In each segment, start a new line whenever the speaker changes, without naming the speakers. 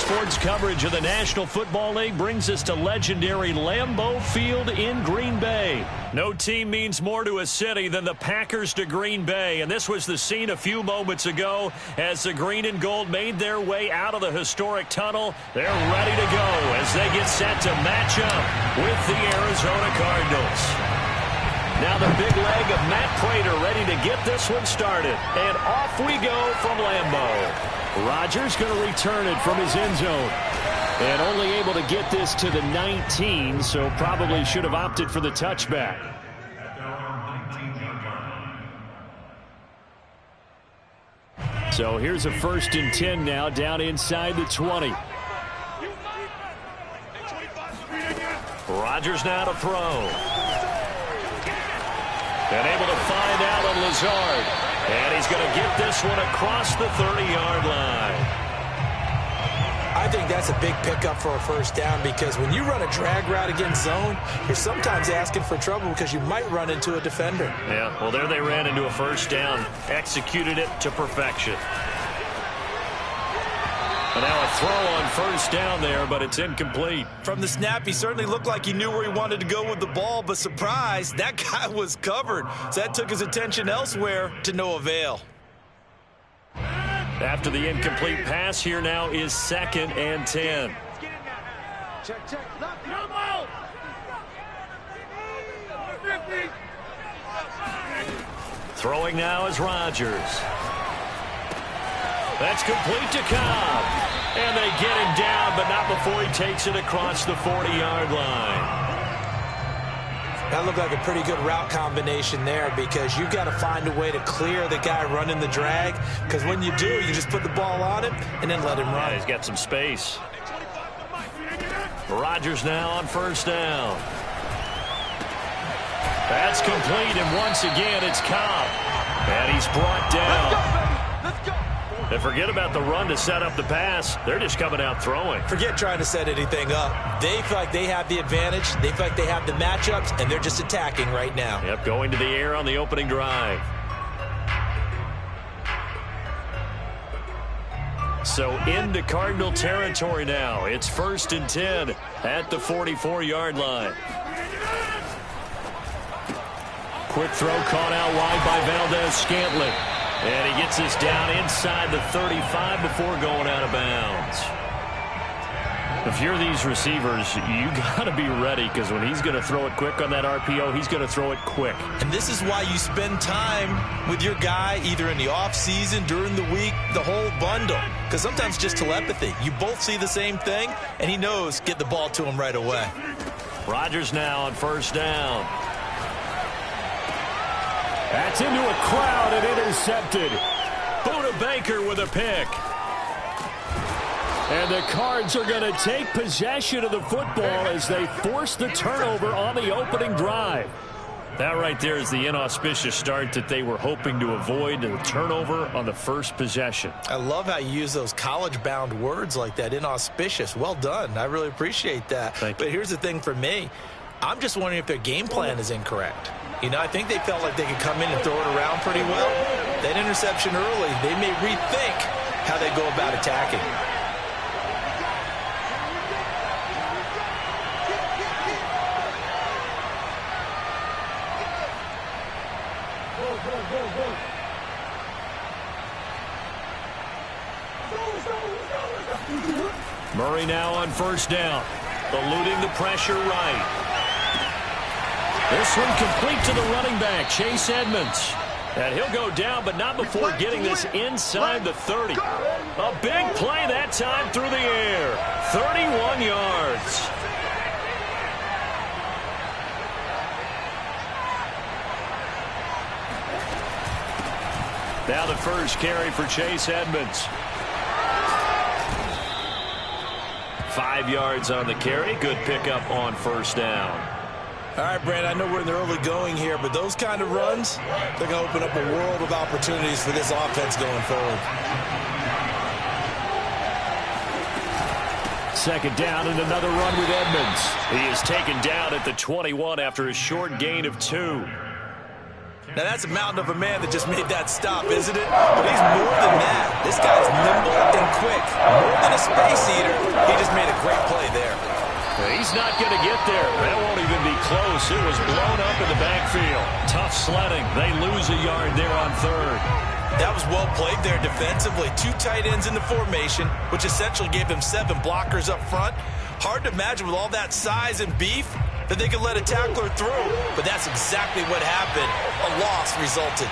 Sports coverage of the National Football League brings us to legendary Lambeau Field in Green Bay. No team means more to a city than the Packers to Green Bay, and this was the scene a few moments ago as the green and gold made their way out of the historic tunnel. They're ready to go as they get set to match up with the Arizona Cardinals. Now the big leg of Matt Prater ready to get this one started, and off we go from Lambeau. Rodgers going to return it from his end zone. And only able to get this to the 19, so probably should have opted for the touchback. So here's a 1st and 10 now down inside the 20. Rodgers now to throw. And able to find Allen Lazard. And he's going to get this one across the 30-yard line.
I think that's a big pickup for a first down because when you run a drag route against zone, you're sometimes asking for trouble because you might run into a defender.
Yeah, well, there they ran into a first down, executed it to perfection. And now a throw on first down there, but it's incomplete.
From the snap, he certainly looked like he knew where he wanted to go with the ball, but surprise, that guy was covered. So that took his attention elsewhere to no avail.
After the incomplete pass, here now is 2nd and 10.
Check.
Throwing now is Rodgers. That's complete to Cobb. And they get him down, but not before he takes it across the 40-yard line.
That looked like a pretty good route combination there because you've got to find a way to clear the guy running the drag because when you do, you just put the ball on him and then let him run.
Yeah, he's got some space. Rodgers now on first down. That's complete, and once again, it's Cobb. And he's brought down.
Let's go.
And forget about the run to set up the pass. They're just coming out throwing.
Forget trying to set anything up. They feel like they have the advantage. They feel like they have the matchups, and they're just attacking right now.
Yep, going to the air on the opening drive. So into Cardinal territory now. It's 1st and 10 at the 44-yard line. Quick throw caught out wide by Valdez-Scantling. And he gets this down inside the 35 before going out of bounds. If you're these receivers, you got to be ready because when he's going to throw it quick on that RPO, he's going to throw it quick.
And this is why you spend time with your guy either in the offseason, during the week, the whole bundle. Because sometimes just telepathy. You both see the same thing, and he knows get the ball to him right away.
Rodgers now on first down. That's into a crowd and intercepted. Buda Baker with a pick. And the Cards are going to take possession of the football as they force the turnover on the opening drive. That right there is the inauspicious start that they were hoping to avoid, the turnover on the first possession.
I love how you use those college-bound words like that, inauspicious. Well done. I really appreciate that.
Thank you.
But here's the thing for me. I'm just wondering if their game plan is incorrect. You know, I think they felt like they could come in and throw it around pretty well. That interception early, they may rethink how they go about attacking.
Murray now on first down, eluding the pressure right. This one complete to the running back, Chase Edmonds. And he'll go down, but not before getting this inside the 30. A big play that time through the air. 31 yards. Now the first carry for Chase Edmonds. 5 yards on the carry. Good pickup on first down.
All right, Brand, I know we're in the early going here, but those kind of runs, they're going to open up a world of opportunities for this offense going forward.
Second down and another run with Edmonds. He is taken down at the 21 after a short gain of 2.
Now, that's a mountain of a man that just made that stop, isn't it? But he's more than that. This guy's nimble and quick. More than a space eater, he just made a great play there.
He's not going to get there. That won't even be close. It was blown up in the backfield. Tough sledding. They lose a yard there on third.
That was well played there defensively. 2 tight ends in the formation, which essentially gave them 7 blockers up front. Hard to imagine with all that size and beef that they could let a tackler through, but that's exactly what happened. A loss resulted.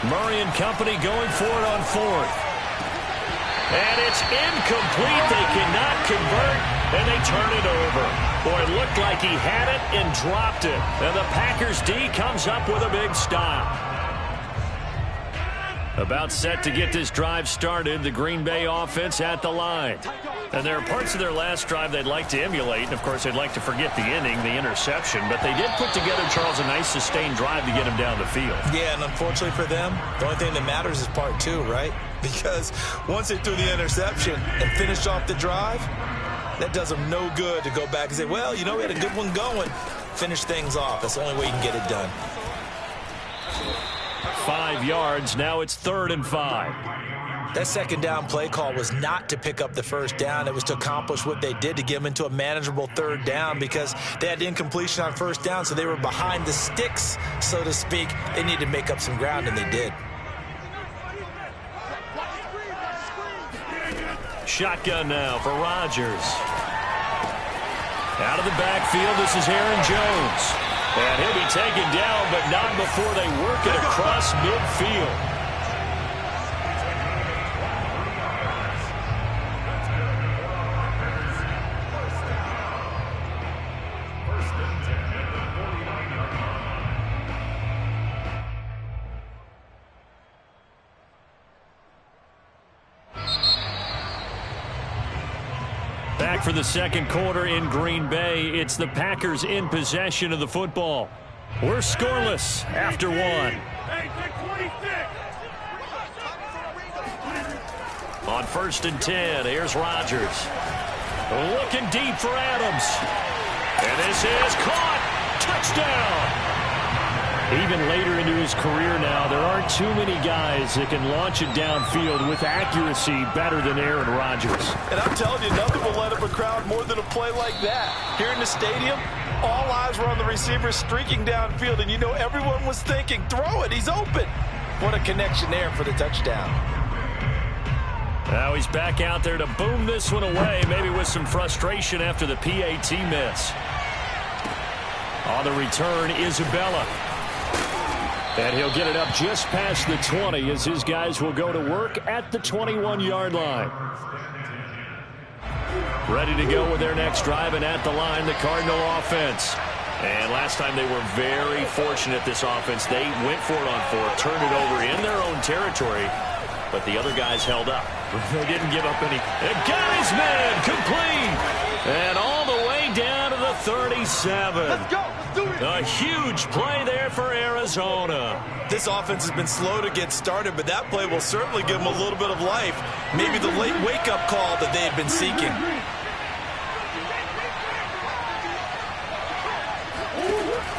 Murray and company going for it on fourth. And it's incomplete. They cannot convert, and they turn it over. Boy, it looked like he had it and dropped it. And the Packers D comes up with a big stop. About set to get this drive started, the Green Bay offense at the line. And there are parts of their last drive they'd like to emulate. And, of course, they'd like to forget the inning, the interception. But they did put together, Charles, a nice sustained drive to get him down the field.
Yeah, and unfortunately for them, the only thing that matters is part 2, right? Because once they threw the interception and finished off the drive, that does them no good to go back and say, well, you know, we had a good one going. Finish things off. That's the only way you can get it done.
5 yards. Now it's 3rd and 5.
That second down play call was not to pick up the first down. It was to accomplish what they did to get them into a manageable 3rd down because they had incompletion on first down, so they were behind the sticks, so to speak. They needed to make up some ground, and they did.
Shotgun now for Rodgers. Out of the backfield, this is Aaron Jones. And he'll be taken down, but not before they work it across midfield. Back for the second quarter in Green Bay. It's the Packers in possession of the football. We're scoreless after 1. On 1st and 10, here's Rodgers. Looking deep for Adams. And this is caught. Touchdown. Even later into his career now, there aren't too many guys that can launch it downfield with accuracy better than Aaron Rodgers.
And I'm telling you, nothing will let up a crowd more than a play like that. Here in the stadium, all eyes were on the receiver streaking downfield, and you know everyone was thinking, throw it, he's open. What a connection there for the touchdown.
Now he's back out there to boom this one away, maybe with some frustration after the PAT miss. On the return, Isabella. And he'll get it up just past the 20 as his guys will go to work at the 21-yard line. Ready to go with their next drive, and at the line, the Cardinal offense. And last time they were very fortunate, this offense. They went for it on 4th, turned it over in their own territory, but the other guys held up. They didn't give up any. And got his man complete. And all the way down to the 37.
Let's go. Let's do it.
A huge play there for Arizona.
This offense has been slow to get started, but that play will certainly give them a little bit of life. Maybe the late wake-up call that they've been seeking.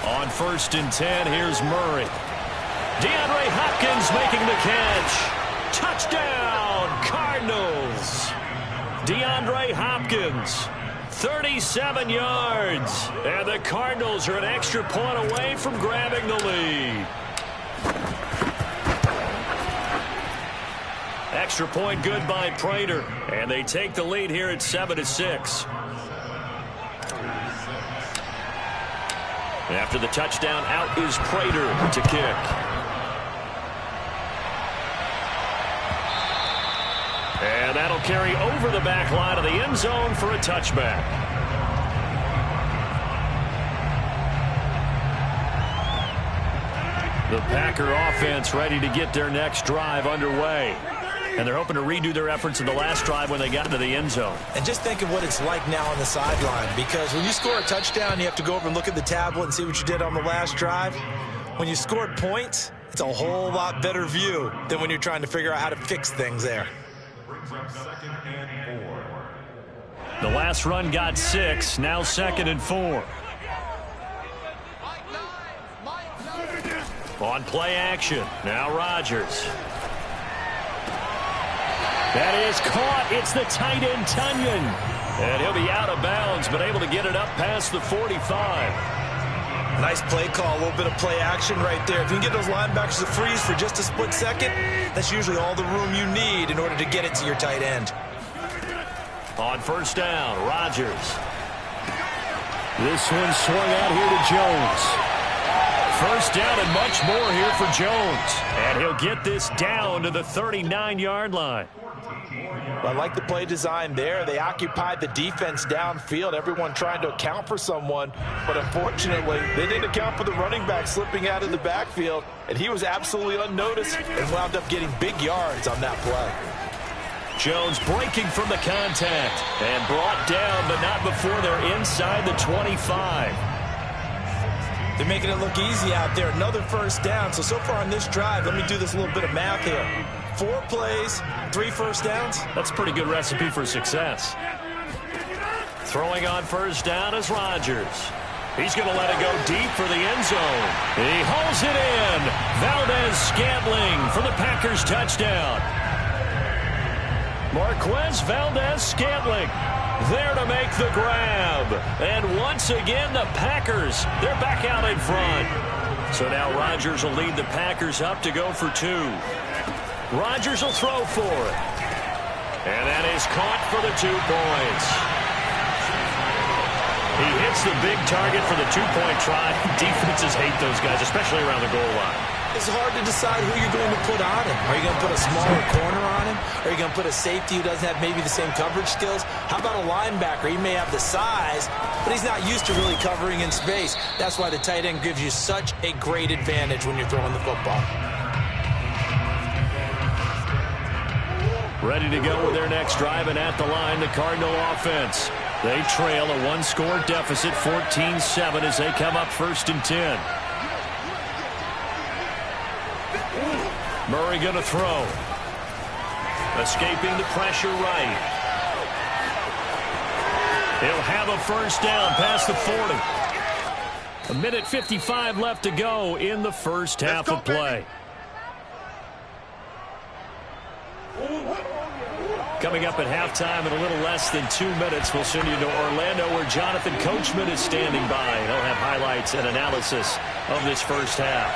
On 1st and 10, here's Murray. DeAndre Hopkins making the catch. Touchdown, Cardinals. DeAndre Hopkins, 37 yards. And the Cardinals are an extra point away from grabbing the lead. Extra point good by Prater. And they take the lead here at 7-6. After the touchdown, out is Prater to kick. And that'll carry over the back line of the end zone for a touchback. The Packer offense ready to get their next drive underway. And they're hoping to redo their efforts in the last drive when they got into the end zone.
And just think of what it's like now on the sideline, because when you score a touchdown, you have to go over and look at the tablet and see what you did on the last drive. When you scored points, it's a whole lot better view than when you're trying to figure out how to fix things there.
The last run got 6, now 2nd and 4. On play action, now Rodgers. That is caught. It's the tight end, Tunyon. And he'll be out of bounds, but able to get it up past the 45.
Nice play call, a little bit of play action right there. If you can get those linebackers to freeze for just a split second, that's usually all the room you need in order to get it to your tight end.
On first down, Rodgers. This one swung out here to Jones. First down and much more here for Jones. And he'll get this down to the 39-yard line.
I like the play design there. They occupied the defense downfield, everyone trying to account for someone. But unfortunately, they didn't account for the running back slipping out of the backfield. And he was absolutely unnoticed and wound up getting big yards on that play.
Jones breaking from the contact and brought down, but not before they're inside the 25.
They're making it look easy out there. Another first down. So far on this drive, let me do this little bit of math here. 4 plays, 3 first downs.
That's a pretty good recipe for success. Throwing on first down is Rodgers. He's going to let it go deep for the end zone. He hauls it in. Valdez-Scantling for the Packers touchdown. Marquez Valdez-Scantling there to make the grab. And once again, the Packers, they're back out in front. So now Rodgers will lead the Packers up to go for 2. Rodgers will throw for it. And that is caught for the 2 points. He hits the big target for the 2-point try. Defenses hate those guys, especially around the goal line.
It's hard to decide who you're going to put on him. Are you going to put a smaller corner on him? Are you going to put a safety who doesn't have maybe the same coverage skills? How about a linebacker? He may have the size, but he's not used to really covering in space. That's why the tight end gives you such a great advantage when you're throwing the football.
Ready to go with their next drive, and at the line, the Cardinal offense. They trail a 1-score deficit, 14-7, as they come up 1st and 10. Murray going to throw. Escaping the pressure right. He'll have a first down past the 40. 1:55 left to go in the first half of play. Coming up at halftime in a little less than 2 minutes, we'll send you to Orlando where Jonathan Coachman is standing by. He'll have highlights and analysis of this first half.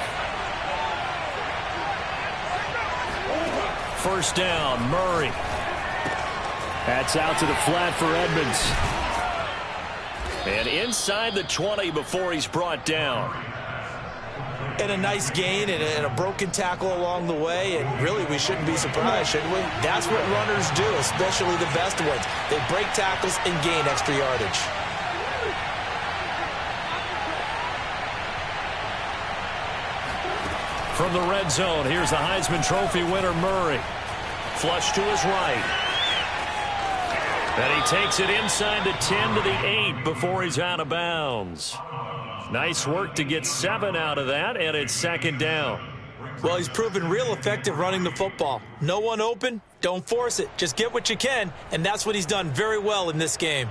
First down, Murray. That's out to the flat for Edmonds. And inside the 20 before he's brought down.
And a nice gain and a broken tackle along the way, and really we shouldn't be surprised, should we? That's what runners do, especially the best ones. They break tackles and gain extra yardage.
From the red zone, here's the Heisman Trophy winner, Murray. Flush to his right. And he takes it inside the 10 to the 8 before he's out of bounds. Nice work to get 7 out of that, and it's 2nd down.
Well, he's proven real effective running the football. No one open, don't force it. Just get what you can, and that's what he's done very well in this game.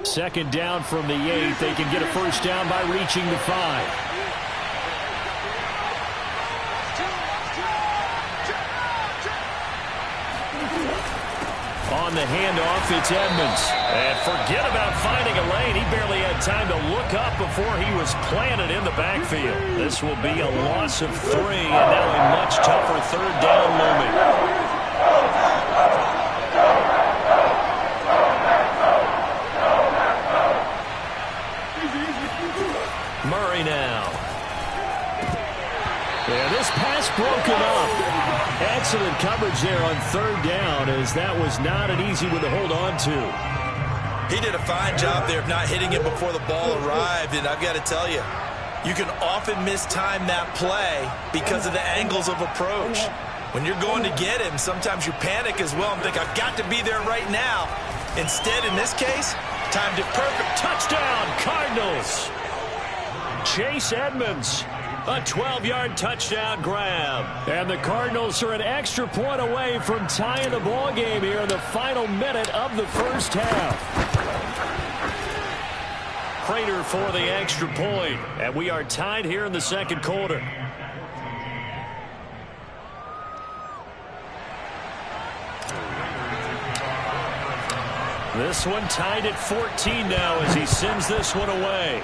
2nd down from the 8. They can get a first down by reaching the 5. On the handoff, it's Edmonds. And forget about finding a lane. He barely had time to look up before he was planted in the backfield. This will be a loss of 3, and now a much tougher 3rd down looming. Murray now. Yeah, this pass broken up. Excellent coverage there on 3rd down, as that was not an easy one to hold on to.
He did a fine job there of not hitting him before the ball arrived, and I've got to tell you, you can often mistime that play because of the angles of approach. When you're going to get him, sometimes you panic as well and think, I've got to be there right now. Instead, in this case, timed it perfect.
Touchdown, Cardinals. Chase Edmonds. A 12-yard touchdown grab. And the Cardinals are an extra point away from tying the ball game here in the final minute of the first half. Prater for the extra point. And we are tied here in the second quarter. This one tied at 14 now as he sends this one away.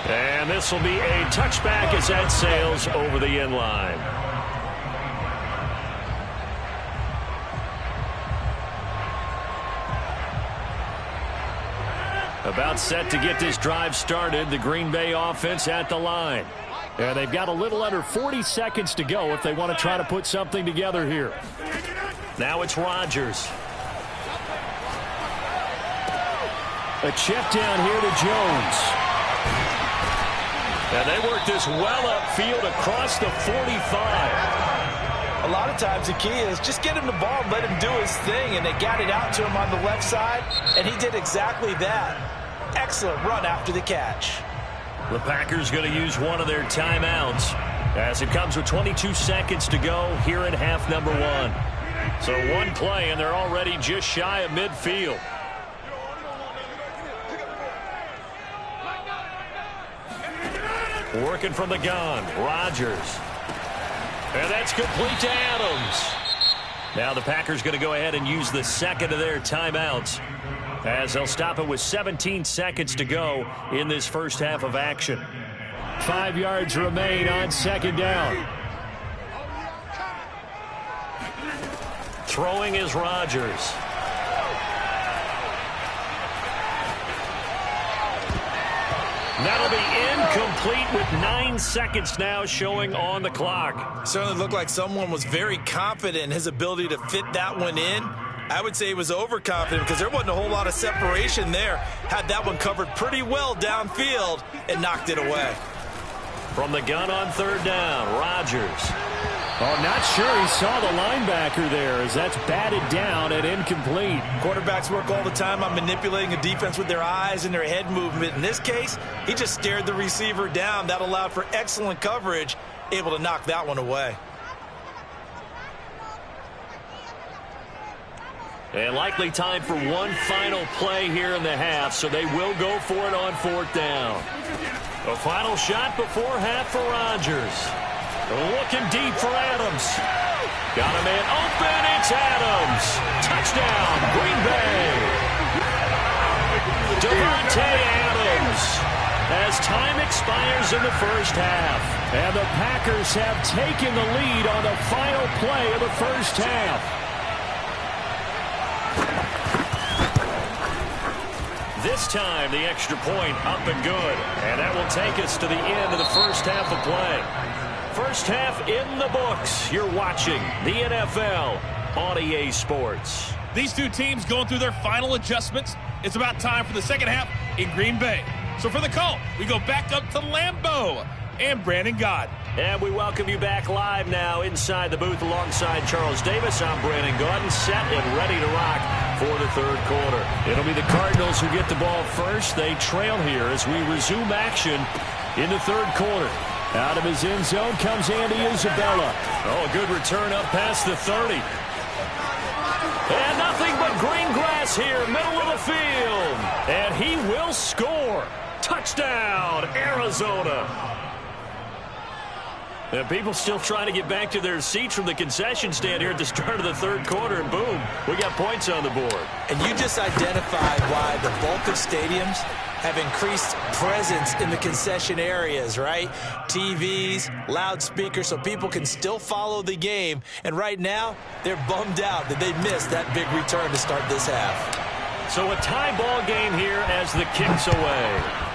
And this will be a touchback as that sails over the end line. About set to get this drive started. The Green Bay offense at the line. And they've got a little under 40 seconds to go if they want to try to put something together here. Now it's Rodgers. A check down here to Jones. And they work this well upfield across the 45.
A lot of times the key is just get him the ball and let him do his thing, and they got it out to him on the left side, and he did exactly that. Excellent run after the catch.
The Packers going to use one of their timeouts as it comes with 22 seconds to go here at half number 1. So one play, and they're already just shy of midfield. Working from the gun, Rodgers. And that's complete to Adams. Now the Packers going to go ahead and use the second of their timeouts as they'll stop it with 17 seconds to go in this first half of action. 5 yards remain on second down. Throwing is Rodgers. That'll be incomplete with 9 seconds now showing on the clock.
Certainly looked like someone was very confident in his ability to fit that one in. I would say he was overconfident because there wasn't a whole lot of separation there. Had that one covered pretty well downfield and knocked it away.
From the gun on third down, Rodgers. Oh, not sure he saw the linebacker there as that's batted down and incomplete.
Quarterbacks work all the time on manipulating a defense with their eyes and their head movement. In this case, he just stared the receiver down. That allowed for excellent coverage, able to knock that one away.
And likely time for one final play here in the half, so they will go for it on fourth down. A final shot before half for Rodgers. Looking deep for Adams. Got a man open. It's Adams. Touchdown, Green Bay. Devontae Adams as time expires in the first half. And the Packers have taken the lead on the final play of the first half. This time, the extra point up and good. And that will take us to the end of the first half of play. First half in the books. You're watching the NFL on EA Sports.
These two teams going through their final adjustments. It's about time for the second half in Green Bay. So for the call, we go back up to Lambeau and Brandon Gaud.
And we welcome you back live now inside the booth alongside Charles Davis. I'm Brandon Gaud, set and ready to rock for the third quarter. It'll be the Cardinals who get the ball first. They trail here as we resume action in the third quarter. Out of his end zone comes Andy Isabella. Oh, a good return up past the 30. And nothing but green grass here, middle of the field. And he will score. Touchdown, Arizona. And people still trying to get back to their seats from the concession stand here at the start of the third quarter, and boom, we got points on the board.
And you just identified why the bulk of stadiums have increased presence in the concession areas, right? TVs, loudspeakers, so people can still follow the game. And right now, they're bummed out that they missed that big return to start this half.
So a tie ball game here as the kick's away.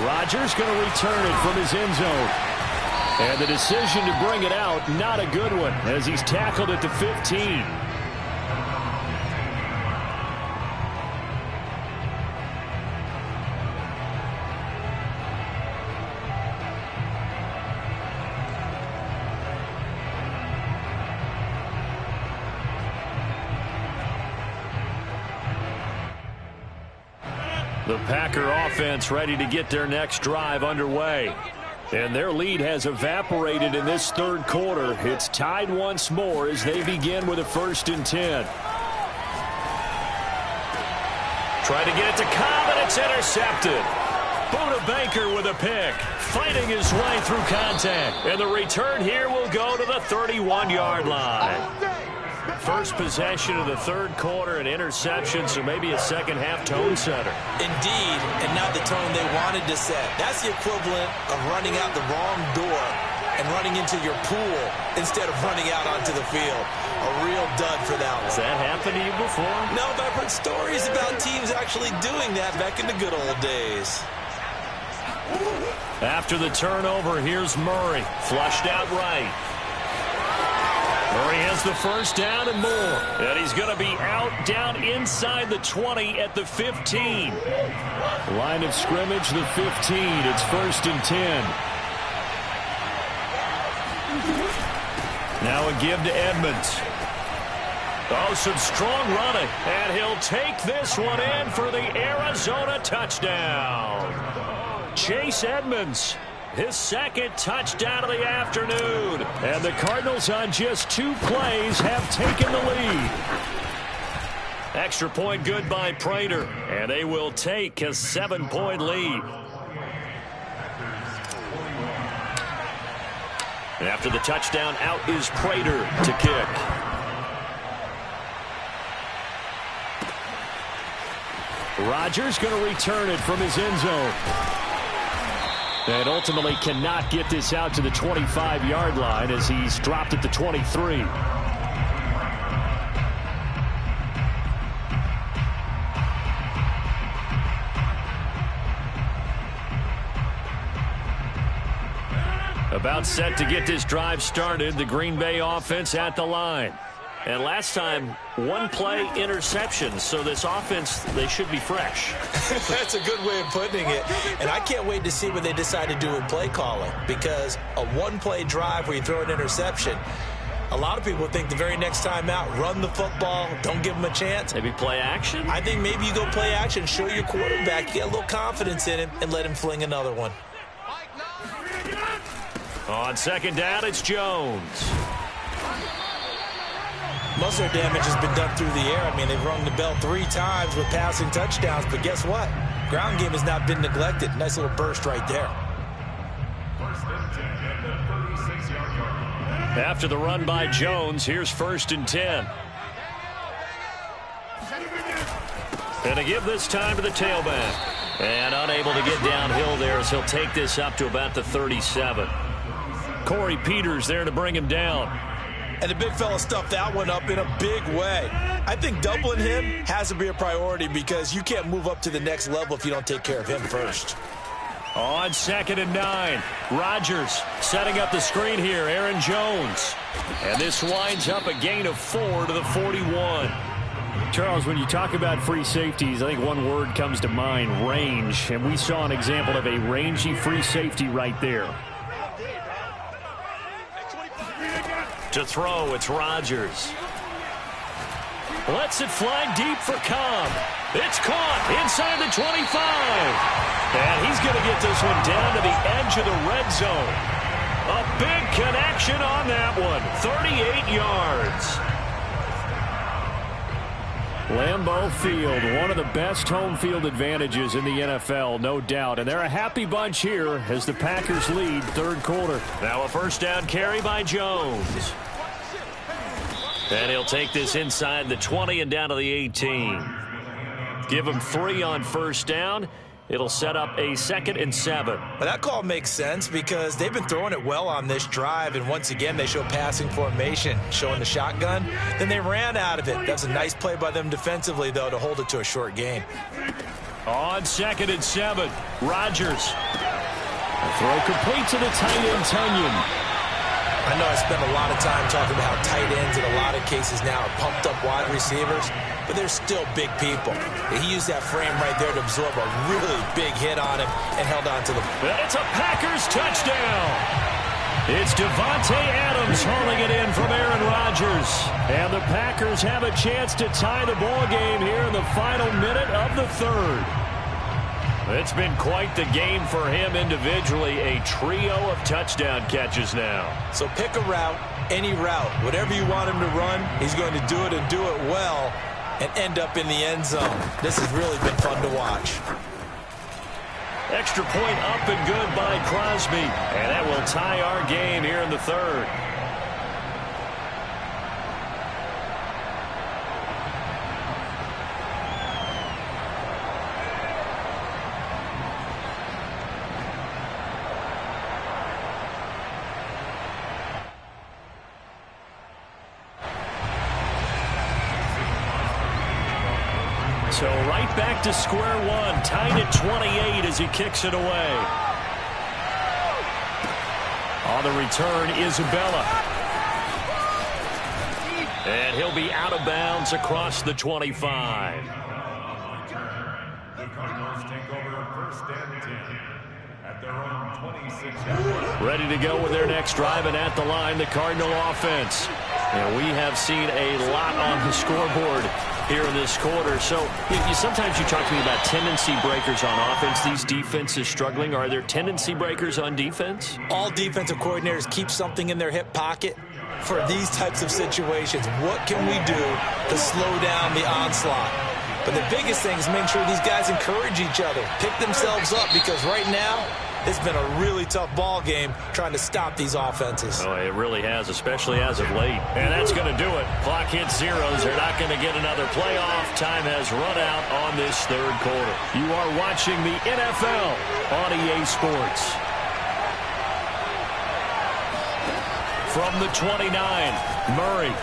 Rodgers going to return it from his end zone. And the decision to bring it out, not a good one, as he's tackled at the 15. The Packer offense ready to get their next drive underway. And their lead has evaporated in this third quarter. It's tied once more as they begin with a 1st and 10. Trying to get it to Cobb, and it's intercepted. Buda Baker with a pick, fighting his way through contact. And the return here will go to the 31-yard line. First possession of the third quarter, an interception, so maybe a second-half tone setter.
Indeed, and not the tone they wanted to set. That's the equivalent of running out the wrong door and running into your pool instead of running out onto the field. A real dud for that one.
Has that happened to you before?
No, but I've heard stories about teams actually doing that back in the good old days.
After the turnover, here's Murray. Flushed out right. Murray has the first down and more. And he's going to be out down inside the 20 at the 15. Line of scrimmage, the 15. It's 1st and 10. Now a give to Edmonds. Oh, some strong running. And he'll take this one in for the Arizona touchdown. Chase Edmonds, his second touchdown of the afternoon. And the Cardinals on just 2 plays have taken the lead. Extra point good by Prater. And they will take a 7-point lead. And after the touchdown, out is Prater to kick. Rodgers going to return it from his end zone. And ultimately cannot get this out to the 25-yard line as he's dropped at the 23. About set to get this drive started, the Green Bay offense at the line. And last time, 1-play interception, so this offense, they should be fresh.
That's a good way of putting it. And I can't wait to see what they decide to do with play calling, because a 1-play drive where you throw an interception, a lot of people think the very next time out, run the football, don't give them a chance.
Maybe play action?
I think maybe you go play action, show your quarterback, get a little confidence in him, and let him fling another one.
On second down, it's Jones.
Most of their damage has been done through the air. I mean, they've rung the bell 3 times with passing touchdowns, but guess what? Ground game has not been neglected. Nice little burst right there.
After the run by Jones, here's 1st and 10. And to give this time to the tailback. And unable to get downhill there as he'll take this up to about the 37. Corey Peters there to bring him down.
And the big fella stuffed that one up in a big way. I think doubling him has to be a priority because you can't move up to the next level if you don't take care of him first.
On 2nd and 9, Rodgers setting up the screen here, Aaron Jones. And this winds up a gain of 4 to the 41. Charles, when you talk about free safeties, I think one word comes to mind, range. And we saw an example of a rangy free safety right there. To throw, it's Rodgers. Lets it fly deep for Cobb. It's caught inside the 25. And he's going to get this one down to the edge of the red zone. A big connection on that one. 38 yards. Lambeau Field, one of the best home field advantages in the NFL, no doubt. And they're a happy bunch here as the Packers lead third quarter. Now a first down carry by Jones. And he'll take this inside the 20 and down to the 18. Give him 3 on first down. It'll set up a 2nd and 7.
Well, that call makes sense because they've been throwing it well on this drive, and once again they show passing formation, showing the shotgun. Then they ran out of it. That's a nice play by them defensively, though, to hold it to a short gain.
On 2nd and 7, Rodgers. A throw complete to the tight end, Tunyon.
I know I spend a lot of time talking about how tight ends in a lot of cases now are pumped up wide receivers, but they're still big people. He used that frame right there to absorb a really big hit on him and held on to the...
And it's a Packers touchdown. It's Devontae Adams hauling it in from Aaron Rodgers. And the Packers have a chance to tie the ball game here in the final minute of the third. It's been quite the game for him individually. A trio of touchdown catches now.
So pick a route, any route. Whatever you want him to run, he's going to do it and do it well and end up in the end zone. This has really been fun to watch.
Extra point up and good by Crosby. And that will tie our game here in the third. So right back to square one, tied at 28 as he kicks it away. On the return, Isabella. And he'll be out of bounds across the 25.
The Cardinals take over first and 10 at their own 26.
Ready to go with their next drive, and at the line, the Cardinal offense. And we have seen a lot on the scoreboard here in this quarter. So sometimes you talk to me about tendency breakers on offense. These defenses struggling. Are there tendency breakers on defense?
All defensive coordinators keep something in their hip pocket for these types of situations. What can we do to slow down the onslaught? But the biggest thing is making sure these guys encourage each other, pick themselves up, because right now it's been a really tough ball game trying to stop these offenses.
Oh, it really has, especially as of late. And that's going to do it. Clock hits zeros. They're not going to get another playoff. Time has run out on this third quarter. You are watching the NFL on EA Sports. From the 29, Murray.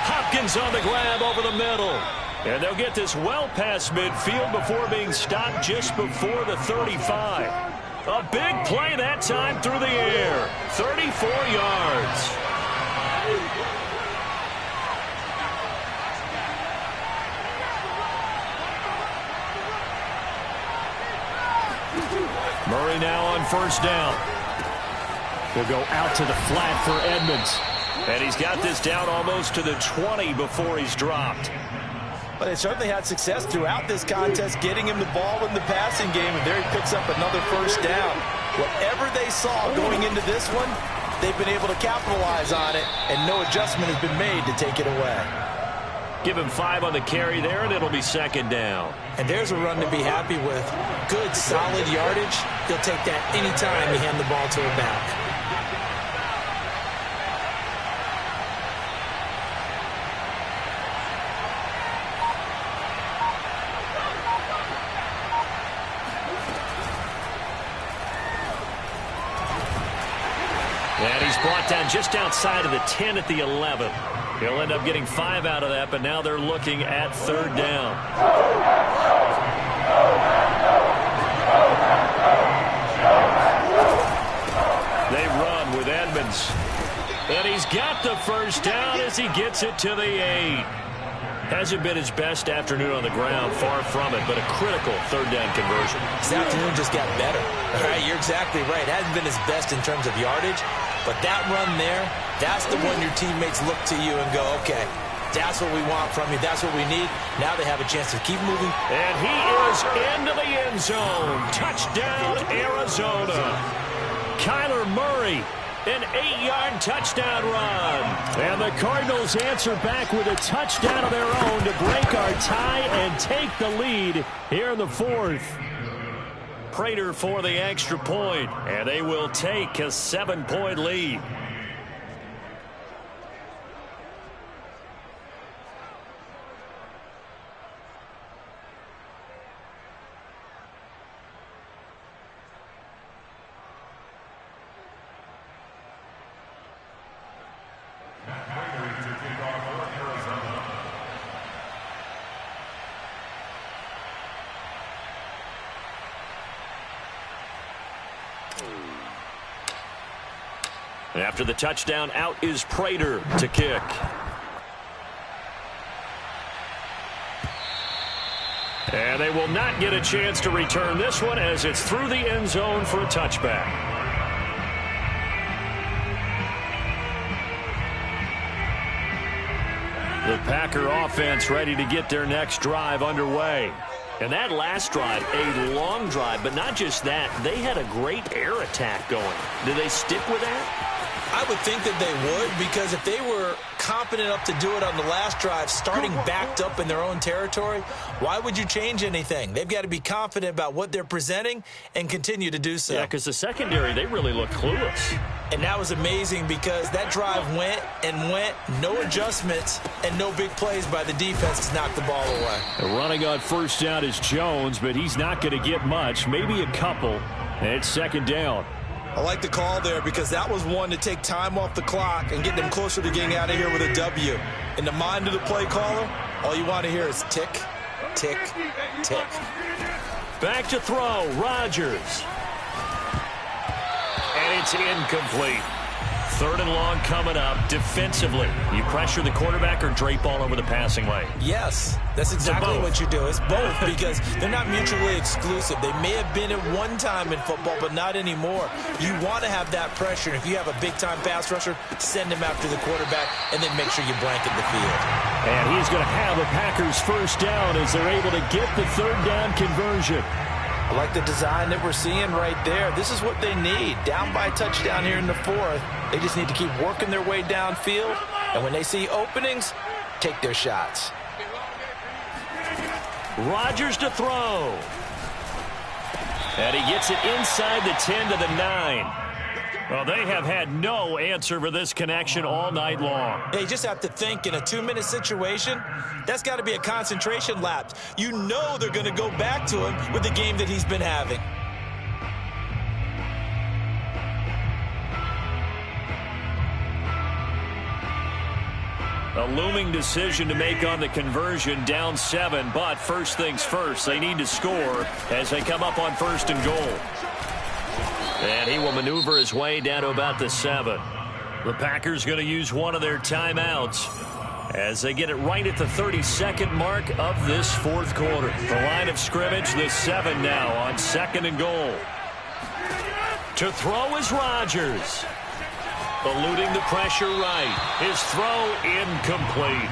Hopkins on the grab over the middle. And they'll get this well past midfield before being stopped just before the 35. A big play that time through the air. 34 yards. Murray now on first down. Will go out to the flat for Edmonds. And he's got this down almost to the 20 before he's dropped.
But they certainly had success throughout this contest, getting him the ball in the passing game, and there he picks up another first down. Whatever they saw going into this one, they've been able to capitalize on it, and no adjustment has been made to take it away.
Give him 5 on the carry there, and it'll be second down.
And there's a run to be happy with. Good, solid yardage. He'll take that anytime you hand the ball to a back.
And he's brought down just outside of the 10 at the 11. He'll end up getting 5 out of that, but now they're looking at third down. They run with Edmonds. And he's got the first down as he gets it to the 8. Hasn't been his best afternoon on the ground, far from it, but a critical third down conversion.
This afternoon just got better. All right, you're exactly right. It hasn't been his best in terms of yardage, but that run there, that's the one your teammates look to you and go, okay, that's what we want from you. That's what we need. Now they have a chance to keep moving.
And he is into the end zone. Touchdown, Arizona. Kyler Murray. An 8-yard touchdown run. And the Cardinals answer back with a touchdown of their own to break our tie and take the lead here in the fourth. Prater for the extra point, and they will take a 7-point lead. After the touchdown, out is Prater to kick. And they will not get a chance to return this one as it's through the end zone for a touchback. The Packer offense ready to get their next drive underway. And that last drive, a long drive, but not just that. They had a great air attack going. Do they stick with that?
I would think that they would, because if they were confident enough to do it on the last drive, starting backed up in their own territory, why would you change anything? They've got to be confident about what they're presenting and continue to do so.
Yeah, because the secondary, they really look clueless.
And that was amazing because that drive went and went, no adjustments, and no big plays by the defense to knock the ball away.
Running on first down is Jones, but he's not going to get much, maybe a couple, and it's second down.
I like the call there because that was one to take time off the clock and get them closer to getting out of here with a W. In the mind of the play caller, all you want to hear is tick, tick, tick.
Back to throw, Rodgers. And it's incomplete. Third and long coming up. Defensively, you pressure the quarterback or drape all over the passing lane?
Yes, that's exactly what you do. It's both because they're not mutually exclusive. They may have been at one time in football, but not anymore. You want to have that pressure. And if you have a big-time pass rusher, send him after the quarterback and then make sure you blanket the field.
And he's going to have a Packers first down as they're able to get the third down conversion.
I like the design that we're seeing right there. This is what they need. Down by a touchdown here in the fourth. They just need to keep working their way downfield. And when they see openings, take their shots.
Rodgers to throw. And he gets it inside the 10 to the 9. Well, they have had no answer for this connection all night long.
They just have to think in a 2-minute situation, that's got to be a concentration lapse. You know they're going to go back to him with the game that he's been having.
A looming decision to make on the conversion, down 7, but first things first, they need to score as they come up on first and goal. And he will maneuver his way down to about the 7. The Packers going to use one of their timeouts as they get it right at the 32nd mark of this fourth quarter. The line of scrimmage, the 7 now on second and goal. To throw is Rodgers. Eluding the pressure right. His throw incomplete.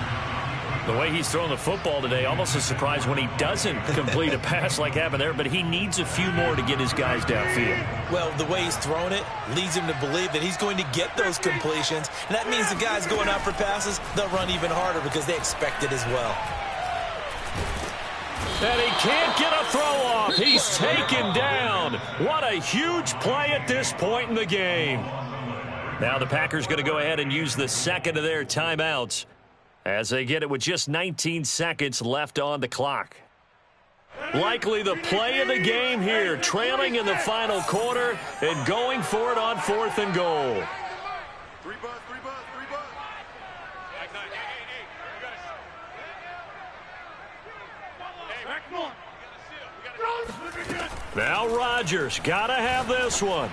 The way he's throwing the football today, almost a surprise when he doesn't complete a pass like happened there, but he needs a few more to get his guys downfield.
Well, the way he's thrown it leads him to believe that he's going to get those completions. And that means the guys going out for passes, they'll run even harder because they expect it as well.
And he can't get a throw off. He's taken down. What a huge play at this point in the game. Now the Packers going to go ahead and use the second of their timeouts as they get it with just 19 seconds left on the clock. Likely the play of the game here, trailing in the final quarter and going for it on fourth and goal. Now Rodgers got to have this one.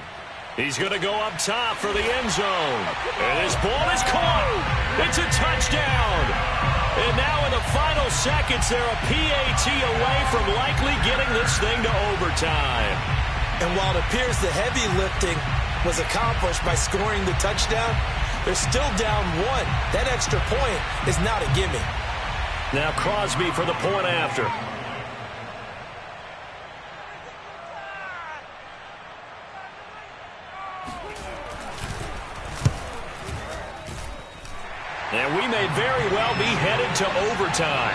He's going to go up top for the end zone. And his ball is caught. It's a touchdown. And now in the final seconds, they're a PAT away from likely getting this thing to overtime.
And while it appears the heavy lifting was accomplished by scoring the touchdown, they're still down 1. That extra point is not a gimme.
Now Crosby for the point after. And we may very well be headed to overtime.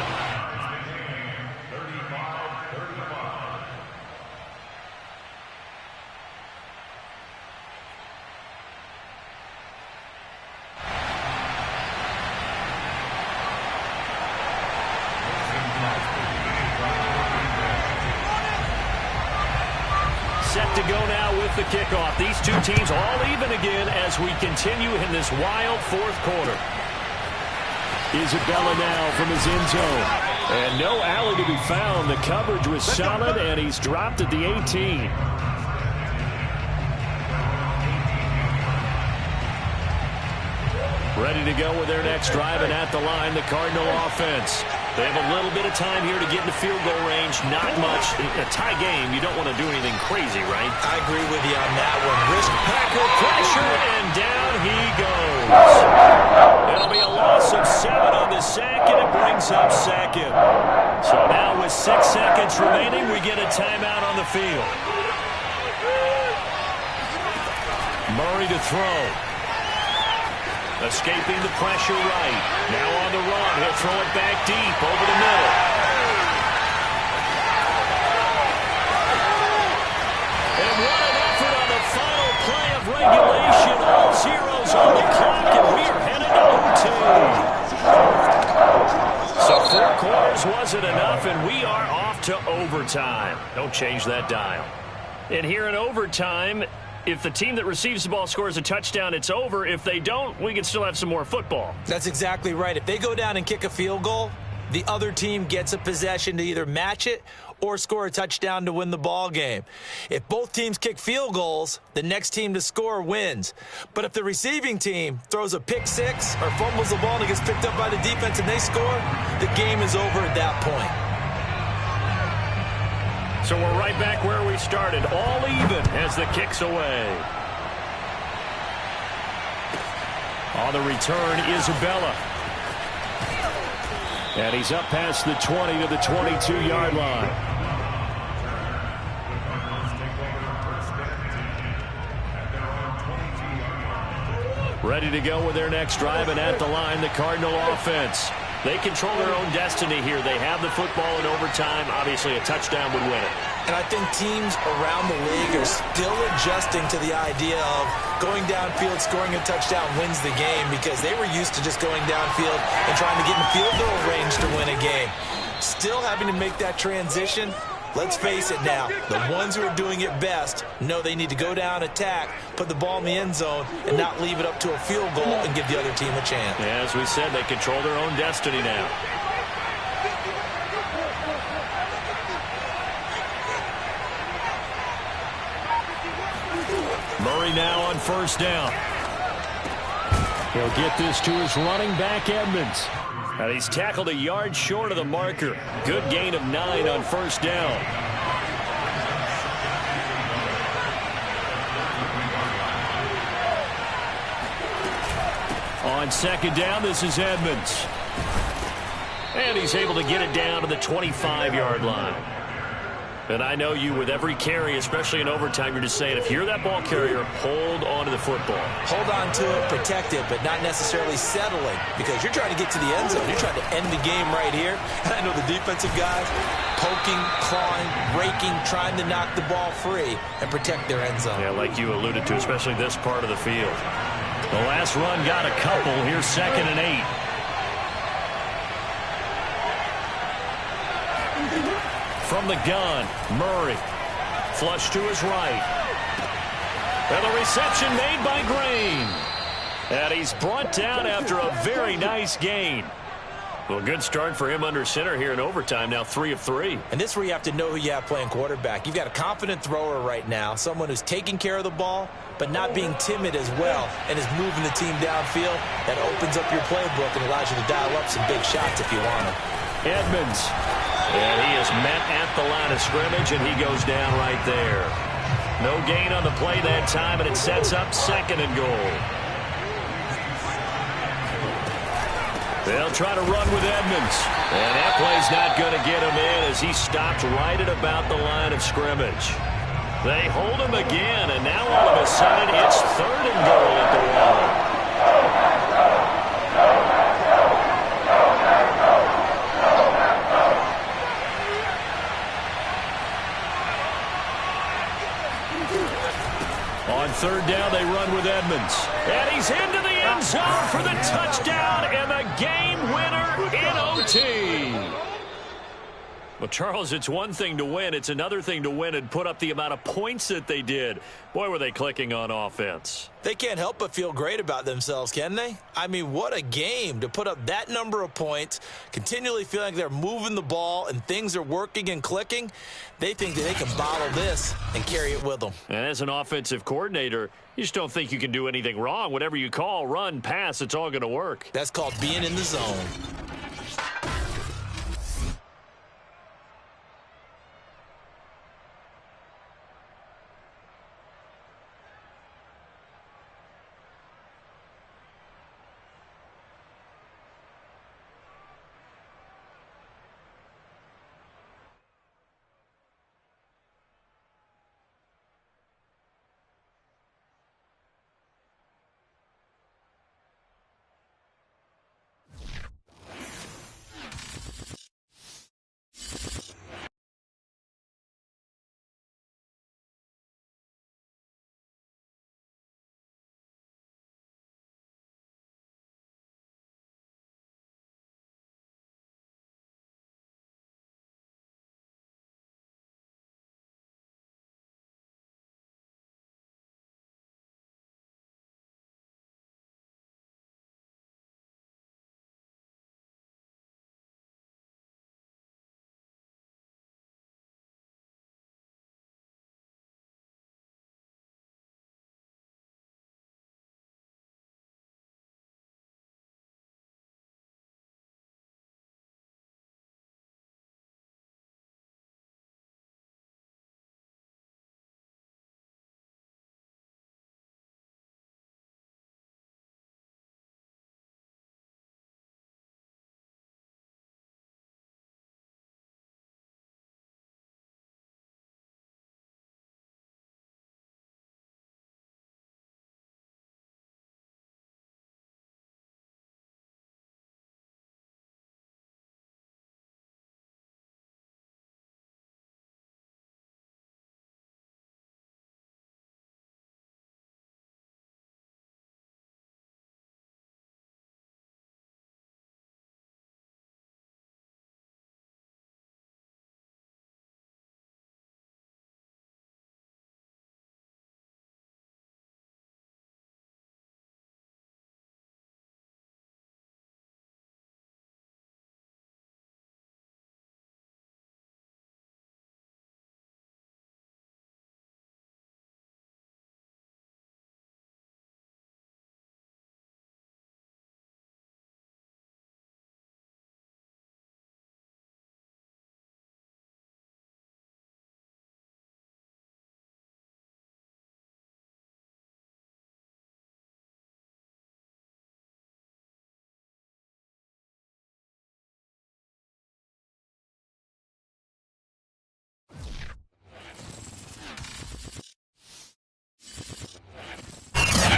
Set to go now with the kickoff. These two teams all even again as we continue in this wild fourth quarter. Isabella now from his end zone. And no alley to be found. The coverage was solid, and he's dropped at the 18. Ready to go with their next drive, and at the line, the Cardinal offense. They have a little bit of time here to get into field goal range. Not much. A tie game, you don't want to do anything crazy, right?
I agree with you on that one. Risk
Packer pressure, and down he goes. It'll be a loss of 7 on the sack, and it brings up second. So now with with 6 seconds remaining, we get a timeout on the field. Murray to throw. Escaping the pressure right. Now on the run. He'll throw it back deep over the middle. And what an effort on the final play of regulation. All zeros on the clock, and we are headed to OT. So 4 quarters wasn't enough, and we are off to overtime. Don't change that dial. And here in overtime, if the team that receives the ball scores a touchdown, it's over. If they don't, we can still have some more football.
That's exactly right. If they go down and kick a field goal, the other team gets a possession to either match it or score a touchdown to win the ball game. If both teams kick field goals, the next team to score wins. But if the receiving team throws a pick six or fumbles the ball and it gets picked up by the defense and they score, the game is over at that point.
So we're right back where we started, all even as the kick's away. On the return, Isabella. And he's up past the 20 to the 22-yard line. Ready to go with their next drive, and at the line, the Cardinal offense. They control their own destiny here. They have the football in overtime. Obviously, a touchdown would win it.
And I think teams around the league are still adjusting to the idea of going downfield, scoring a touchdown wins the game, because they were used to just going downfield and trying to get in field goal range to win a game. Still having to make that transition. Let's face it now, the ones who are doing it best know they need to go down, attack, put the ball in the end zone, and not leave it up to a field goal and give the other team a chance.
Yeah, as we said, they control their own destiny now. Murray now on first down. He'll get this to his running back, Edmonds. And he's tackled a yard short of the marker. Good gain of 9 on first down. On second down, this is Edmonds. And he's able to get it down to the 25-yard line. And I know you, with every carry, especially in overtime, you're just saying, if you're that ball carrier, hold on to the football.
Hold on to it, protect it, but not necessarily settling, because you're trying to get to the end zone. You're trying to end the game right here. And I know the defensive guys poking, clawing, raking, trying to knock the ball free and protect their end zone.
Yeah, like you alluded to, especially this part of the field. The last run got a couple. Here's 2nd and 8. From the gun, Murray. Flush to his right. And the reception made by Green. And he's brought down after a very nice gain. Well, good start for him under center here in overtime. Now 3 of 3.
And this is where you have to know who you have playing quarterback. You've got a confident thrower right now, someone who's taking care of the ball, but not being timid as well, and is moving the team downfield. That opens up your playbook and allows you to dial up some big shots if you want them.
Edmonds. And he is met at the line of scrimmage, and he goes down right there. No gain on the play that time, and it sets up 2nd and goal. They'll try to run with Edmonds. And that play's not going to get him in as he stopped right at about the line of scrimmage. They hold him again, and now all of a sudden it's 3rd and goal at the line. On 3rd down, they run with Edmonds. And he's into the end zone for the touchdown and the game winner in OT. Well, Charles, it's one thing to win. It's another thing to win and put up the amount of points that they did. Boy, were they clicking on offense.
They can't help but feel great about themselves, can they? I mean, what a game to put up that number of points, continually feeling like they're moving the ball and things are working and clicking. They think that they can bottle this and carry it with them.
And as an offensive coordinator, you just don't think you can do anything wrong. Whatever you call, run, pass, it's all going to work.
That's called being in the zone.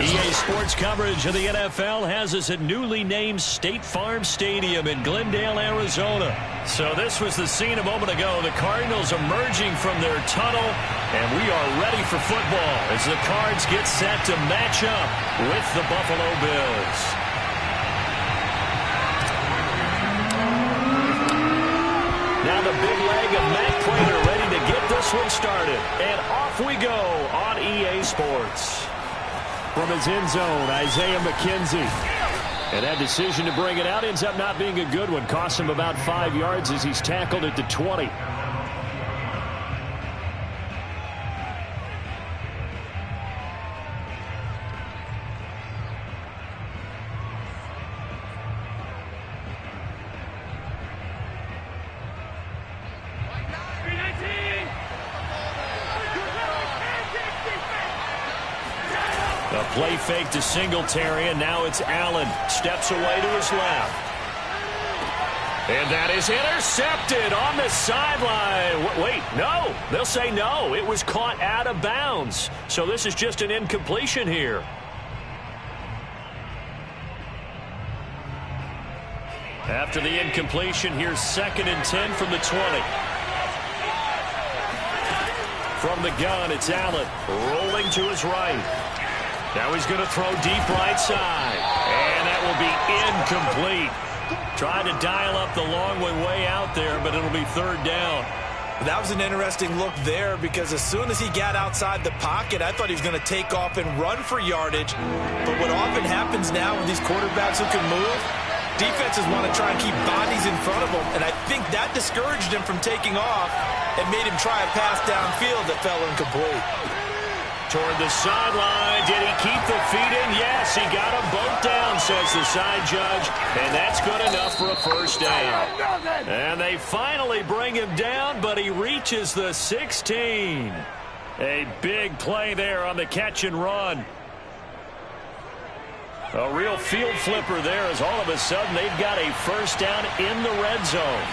EA Sports coverage of the NFL has us at newly named State Farm Stadium in Glendale, Arizona. So this was the scene a moment ago. The Cardinals emerging from their tunnel, and we are ready for football as the Cards get set to match up with the Buffalo Bills. Now the big leg of Matt Pratt ready to get this one started. And off we go on EA Sports. From his end zone, Isaiah McKenzie. And that decision to bring it out ends up not being a good one. Costs him about 5 yards as he's tackled at the 20. A play fake to Singletary, and now it's Allen. Steps away to his left. And that is intercepted on the sideline. Wait, no. They'll say no. It was caught out of bounds. So this is just an incompletion here. After the incompletion, here's 2nd and 10 from the 20. From the gun, it's Allen rolling to his right. Now he's going to throw deep right side. And that will be incomplete. Trying to dial up the long way out there, but it'll be 3rd down.
That was an interesting look there because as soon as he got outside the pocket, I thought he was going to take off and run for yardage. But what often happens now with these quarterbacks who can move, defenses want to try and keep bodies in front of them. And I think that discouraged him from taking off and made him try a pass downfield that fell incomplete.
Toward the sideline. Did he keep the feet in? Yes, he got them both down, says the side judge. And that's good enough for a 1st down. And they finally bring him down, but he reaches the 16. A big play there on the catch and run. A real field flipper there as all of a sudden they've got a 1st down in the red zone.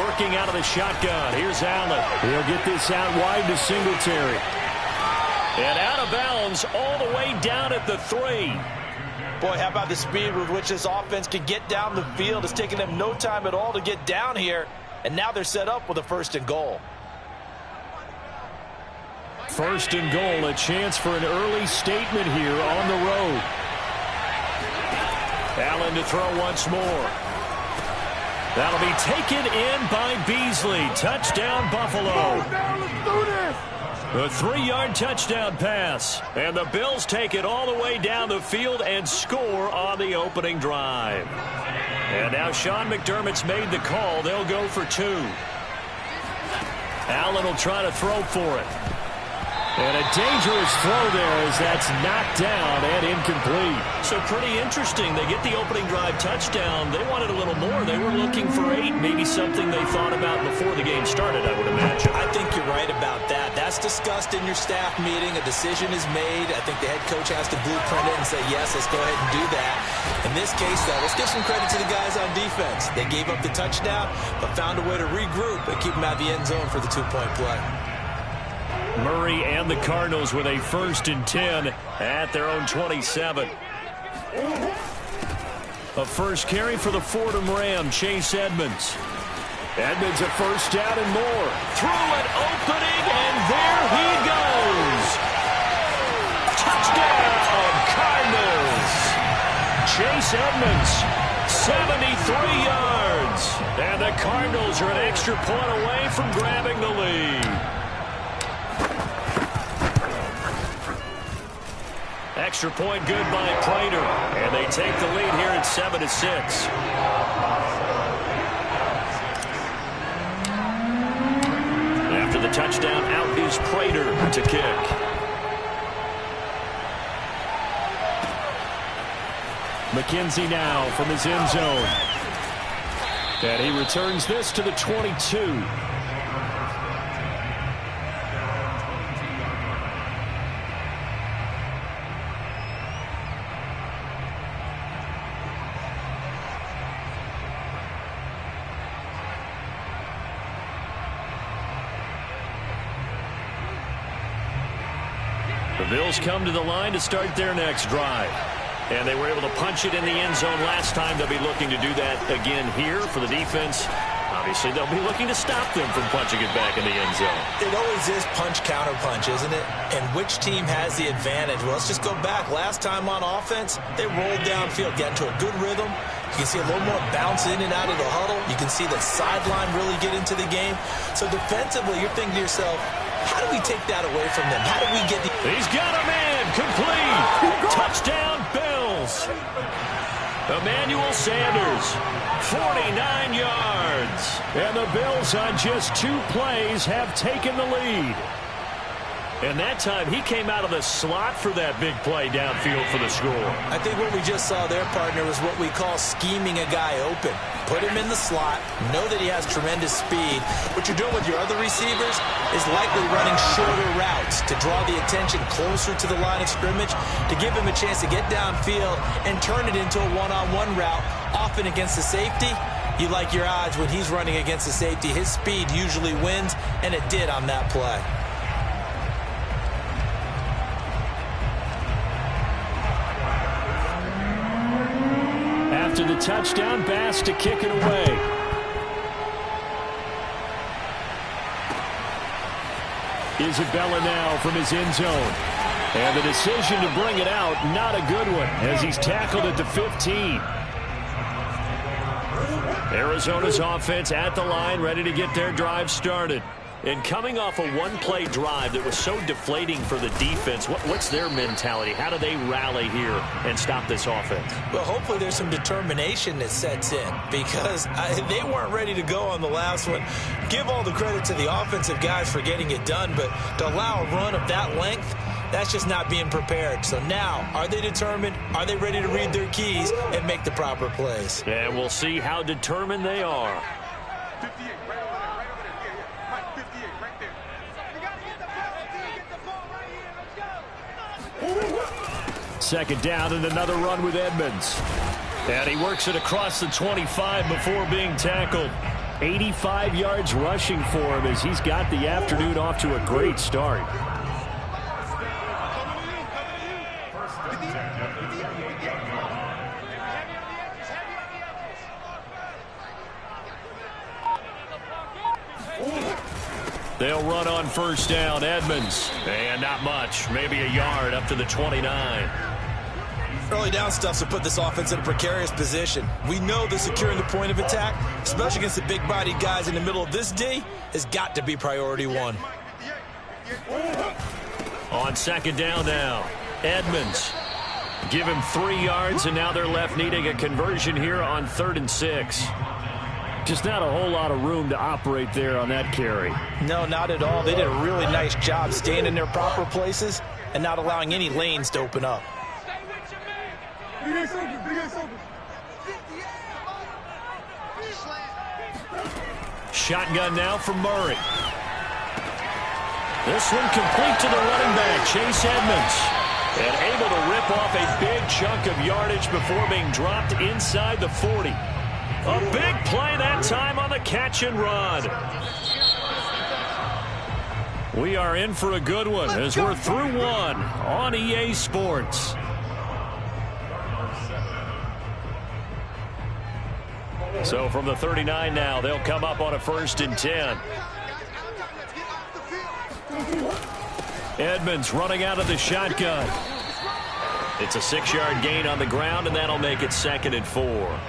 Working out of the shotgun. Here's Allen. He'll get this out wide to Singletary. And out of bounds all the way down at the 3.
Boy, how about the speed with which this offense can get down the field? It's taken them no time at all to get down here. And now they're set up with a 1st and goal.
1st and goal, a chance for an early statement here on the road. Allen to throw once more. That'll be taken in by Beasley. Touchdown, Buffalo.
Let's do this.
A 3-yard touchdown pass. And the Bills take it all the way down the field and score on the opening drive. And now Sean McDermott's made the call. They'll go for 2. Allen will try to throw for it. And a dangerous throw there as that's knocked down and incomplete. So pretty interesting. They get the opening drive touchdown. They wanted a little more. They were looking for 8, maybe something they thought about before the game started, I would imagine.
I think you're right about that. That's discussed in your staff meeting. A decision is made. I think the head coach has to blueprint it and say, yes, let's go ahead and do that. In this case, though, let's give some credit to the guys on defense. They gave up the touchdown, but found a way to regroup and keep them out of the end zone for the 2-point play.
Murray and the Cardinals with a 1st and 10 at their own 27. A first carry for the Fordham Ram, Chase Edmonds. Edmonds a 1st down and more. Through an opening, and there he goes. Touchdown, Cardinals. Chase Edmonds, 73 yards. And the Cardinals are an extra point away from grabbing the lead. Extra point good by Prater. And they take the lead here at 7-6. After the touchdown, out is Prater to kick. McKenzie now from his end zone. And he returns this to the 22. The Bills come to the line to start their next drive. And they were able to punch it in the end zone last time. They'll be looking to do that again here for the defense. Obviously, they'll be looking to stop them from punching it back in the end zone.
It always is punch-counter-punch, isn't it? And which team has the advantage? Well, let's just go back. Last time on offense, they rolled downfield, got into a good rhythm. You can see a little more bounce in and out of the huddle. You can see the sideline really get into the game. So defensively, you're thinking to yourself, how do we take that away from them? How do we get the...
He's got a man. Complete. Touchdown, Bills. Emmanuel Sanders, 49 yards. And the Bills on just 2 plays have taken the lead. And that time he came out of the slot for that big play downfield for the score.
I think what we just saw there, partner, was what we call scheming a guy open. Put him in the slot, know that he has tremendous speed. What you're doing with your other receivers is likely running shorter routes to draw the attention closer to the line of scrimmage, to give him a chance to get downfield and turn it into a one-on-one route, often against the safety. You like your odds when he's running against the safety. His speed usually wins, and it did on that play.
After the touchdown, Bass to kick it away. Isabella now from his end zone. And the decision to bring it out, not a good one, as he's tackled at the 15. Arizona's offense at the line, ready to get their drive started. And coming off a one-play drive that was so deflating for the defense, what's their mentality? How do they rally here and stop this offense?
Well, hopefully there's some determination that sets in, because they weren't ready to go on the last one. Give all the credit to the offensive guys for getting it done, but to allow a run of that length, that's just not being prepared. So now, are they determined? Are they ready to read their keys and make the proper plays?
And we'll see how determined they are.
58, right over there, right over there. Yeah. Right, 58, right there. You got to get the ball, get the ball right here. Let's go.
Second down and another run with Edmonds. And he works it across the 25 before being tackled. 85 yards rushing for him as he's got the afternoon off to a great start. They'll run on first down. Edmonds. And not much. Maybe a yard up to the 29.
Early down stuff to put this offense in a precarious position. We know that securing the point of attack, especially against the big-bodied guys in the middle of this D, has got to be priority one.
On second down now, Edmonds. Give him 3 yards, and now they're left needing a conversion here on 3rd and 6. Just not a whole lot of room to operate there on that carry.
No, not at all. They did a really nice job staying in their proper places and not allowing any lanes to open up.
Shotgun now from Murray. This one complete to the running back, Chase Edmonds. And able to rip off a big chunk of yardage before being dropped inside the 40. A big play that time on the catch and run. We are in for a good one as we're through one on EA Sports. So from the 39 now, they'll come up on a 1st and 10. Edmonds running out of the shotgun. It's a 6-yard gain on the ground, and that'll make it 2nd and 4.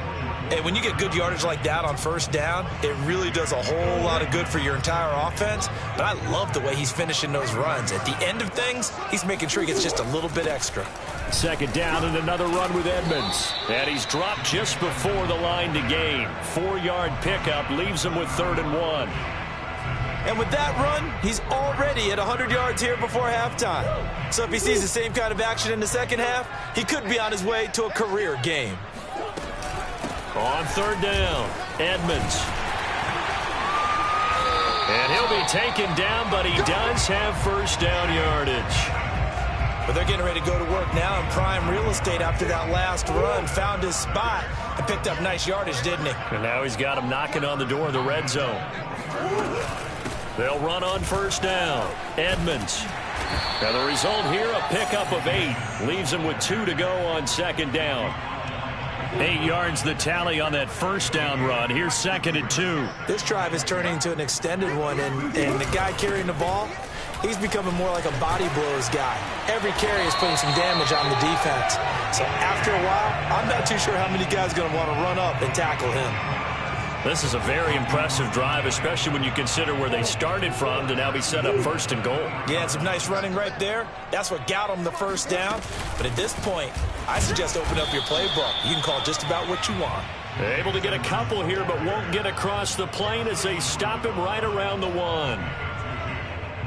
And when you get good yardage like that on first down, it really does a whole lot of good for your entire offense. But I love the way he's finishing those runs. At the end of things, he's making sure he gets just a little bit extra.
Second down and another run with Edmonds. And he's dropped just before the line to gain. 4-yard pickup leaves him with 3rd and 1.
And with that run, he's already at 100 yards here before halftime. So if he sees the same kind of action in the second half, he could be on his way to a career game.
On 3rd down, Edmonds. And he'll be taken down, but he does have first down yardage.
But they're getting ready to go to work now in prime real estate after that last run. Found his spot and picked up nice yardage, didn't he?
And now he's got him knocking on the door of the red zone. They'll run on first down. Edmonds. Now the result here, a pickup of 8. Leaves him with 2 to go on second down. 8 yards the tally on that first down run. Here's 2nd and 2.
This drive is turning into an extended one, and the guy carrying the ball, he's becoming more like a body blows guy. Every carry is putting some damage on the defense. So after a while, I'm not too sure how many guys are going to want to run up and tackle him.
This is a very impressive drive, especially when you consider where they started from to now be set up 1st and goal.
Yeah, and some nice running right there. That's what got them the first down. But at this point, I suggest open up your playbook. You can call just about what you want.
Able to get a couple here, but won't get across the plane as they stop him right around the 1.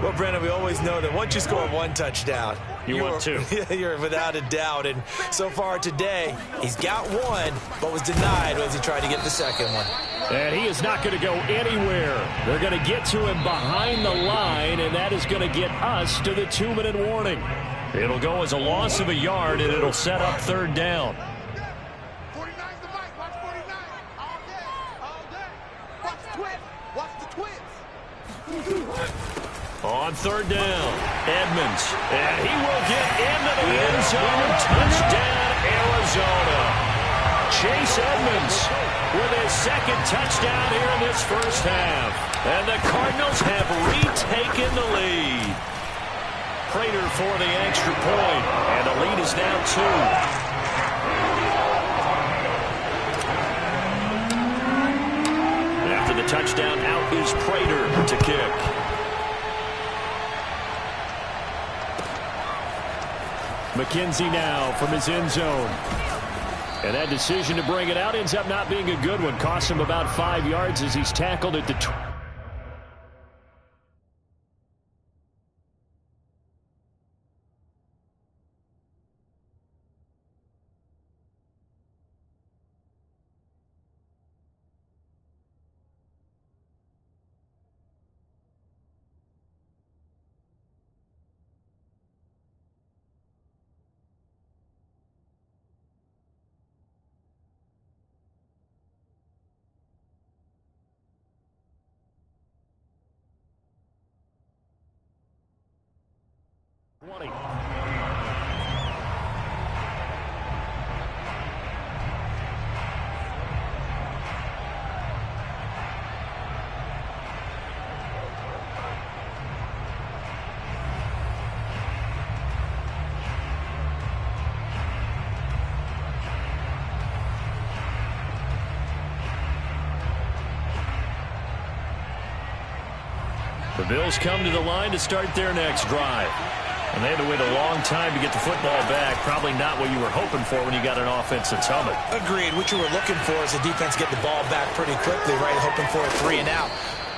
Well, Brandon, we always know that once you score 1 touchdown,
you want 2.
You're without a doubt. And so far today, he's got 1, but was denied as he tried to get the second one.
And he is not going to go anywhere. They're going to get to him behind the line, and that is going to get us to the 2-minute warning. It'll go as a loss of a yard, and it'll set up 3rd down.
49's the mic. Watch 49. All day. All day. Watch the twins. Watch the twins.
On 3rd down, Edmonds. And he will get into the end zone. Touchdown, Arizona. Chase Edmonds with his 2nd touchdown here in this first half. And the Cardinals have retaken the lead. Prater for the extra point. And the lead is now 2. After the touchdown, out is Prater to kick. McKenzie now from his end zone. And that decision to bring it out ends up not being a good one. Costs him about 5 yards as he's tackled at the 20. The Bills come to the line to start their next drive. And they had to wait a long time to get the football back. Probably not what you were hoping for when you got an offense that's humming.
Agreed. What you were looking for is the defense get the ball back pretty quickly, right? Hoping for a 3 and out.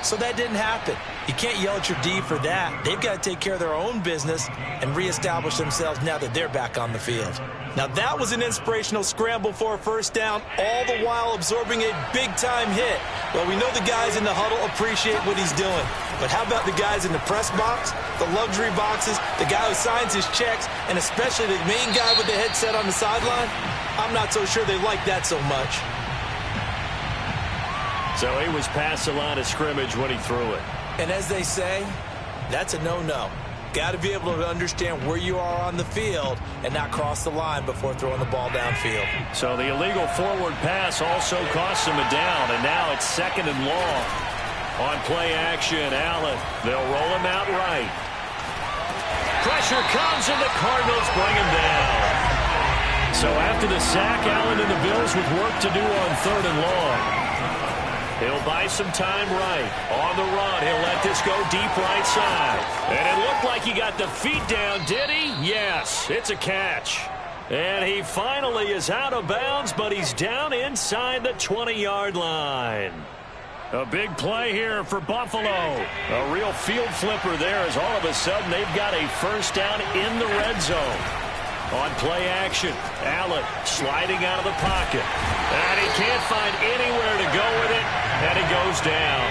So that didn't happen. You can't yell at your D for that. They've got to take care of their own business and reestablish themselves now that they're back on the field. Now that was an inspirational scramble for a first down, all the while absorbing a big-time hit. Well, we know the guys in the huddle appreciate what he's doing. But how about the guys in the press box, the luxury boxes, the guy who signs his checks, and especially the main guy with the headset on the sideline? I'm not so sure they like that so much.
So he was past the line of scrimmage when he threw it.
And as they say, that's a no-no. Got to be able to understand where you are on the field and not cross the line before throwing the ball downfield.
So the illegal forward pass also costs him a down, and now it's 2nd and long. On play action, Allen. They'll roll him out right. Pressure comes, and the Cardinals bring him down. So after the sack, Allen and the Bills with work to do on 3rd and long. He'll buy some time right. On the run, he'll let this go deep right side. And it looked like he got the feet down, did he? Yes, it's a catch. And he finally is out of bounds, but he's down inside the 20-yard line. A big play here for Buffalo. A real field flipper there as all of a sudden they've got a first down in the red zone. On play action, Allen sliding out of the pocket. And he can't find anywhere to go with it, and he goes down.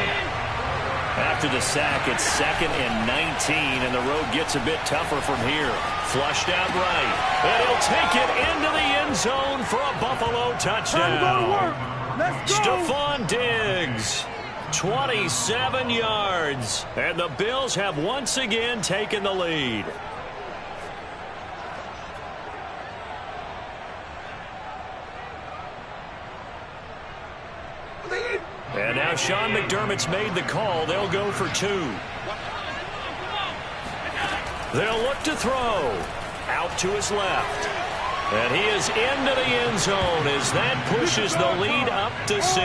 After the sack, it's 2nd and 19, and the road gets a bit tougher from here. Flushed out right, and he'll take it into the end zone for a Buffalo touchdown.
Let's go.
Stephon Diggs. 27 yards. And the Bills have once again taken the lead. And now Sean McDermott's made the call. They'll go for 2. They'll look to throw. Out to his left. And he is into the end zone as that pushes the lead up to 6.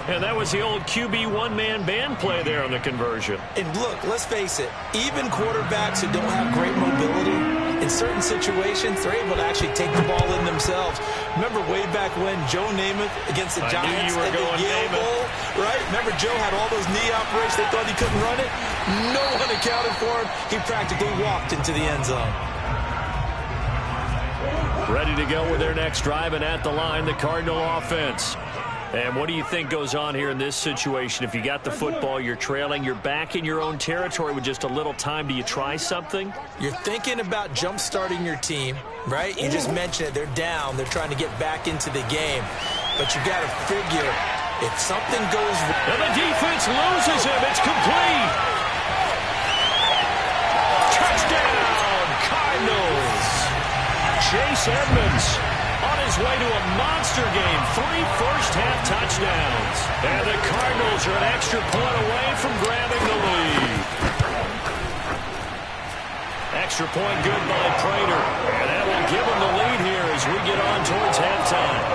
And that was the old QB one-man band play there on the conversion.
And look, let's face it, even quarterbacks who don't have great mobility, in certain situations, they're able to actually take the ball in themselves. Remember way back when Joe Namath against the Giants
in the
Yale Bowl, right? Remember Joe had all those knee operations. They thought he couldn't run it. No one accounted for him. He practically walked into the end zone.
Ready to go with their next drive, and at the line, the Cardinal offense. And what do you think goes on here in this situation? If you got the football, you're trailing, you're back in your own territory with just a little time. Do you try something?
You're thinking about jump-starting your team, right? You just mentioned it. They're down. They're trying to get back into the game. But you got to figure if something goes wrong.
And the defense loses him. It's complete. Touchdown, Cardinals. Chase Edmonds on his way to a monster game. 3 first-half touchdowns. And the Cardinals are an extra point away from grabbing the lead. Extra point good by Prater. And that will give them the lead here as we get on towards halftime.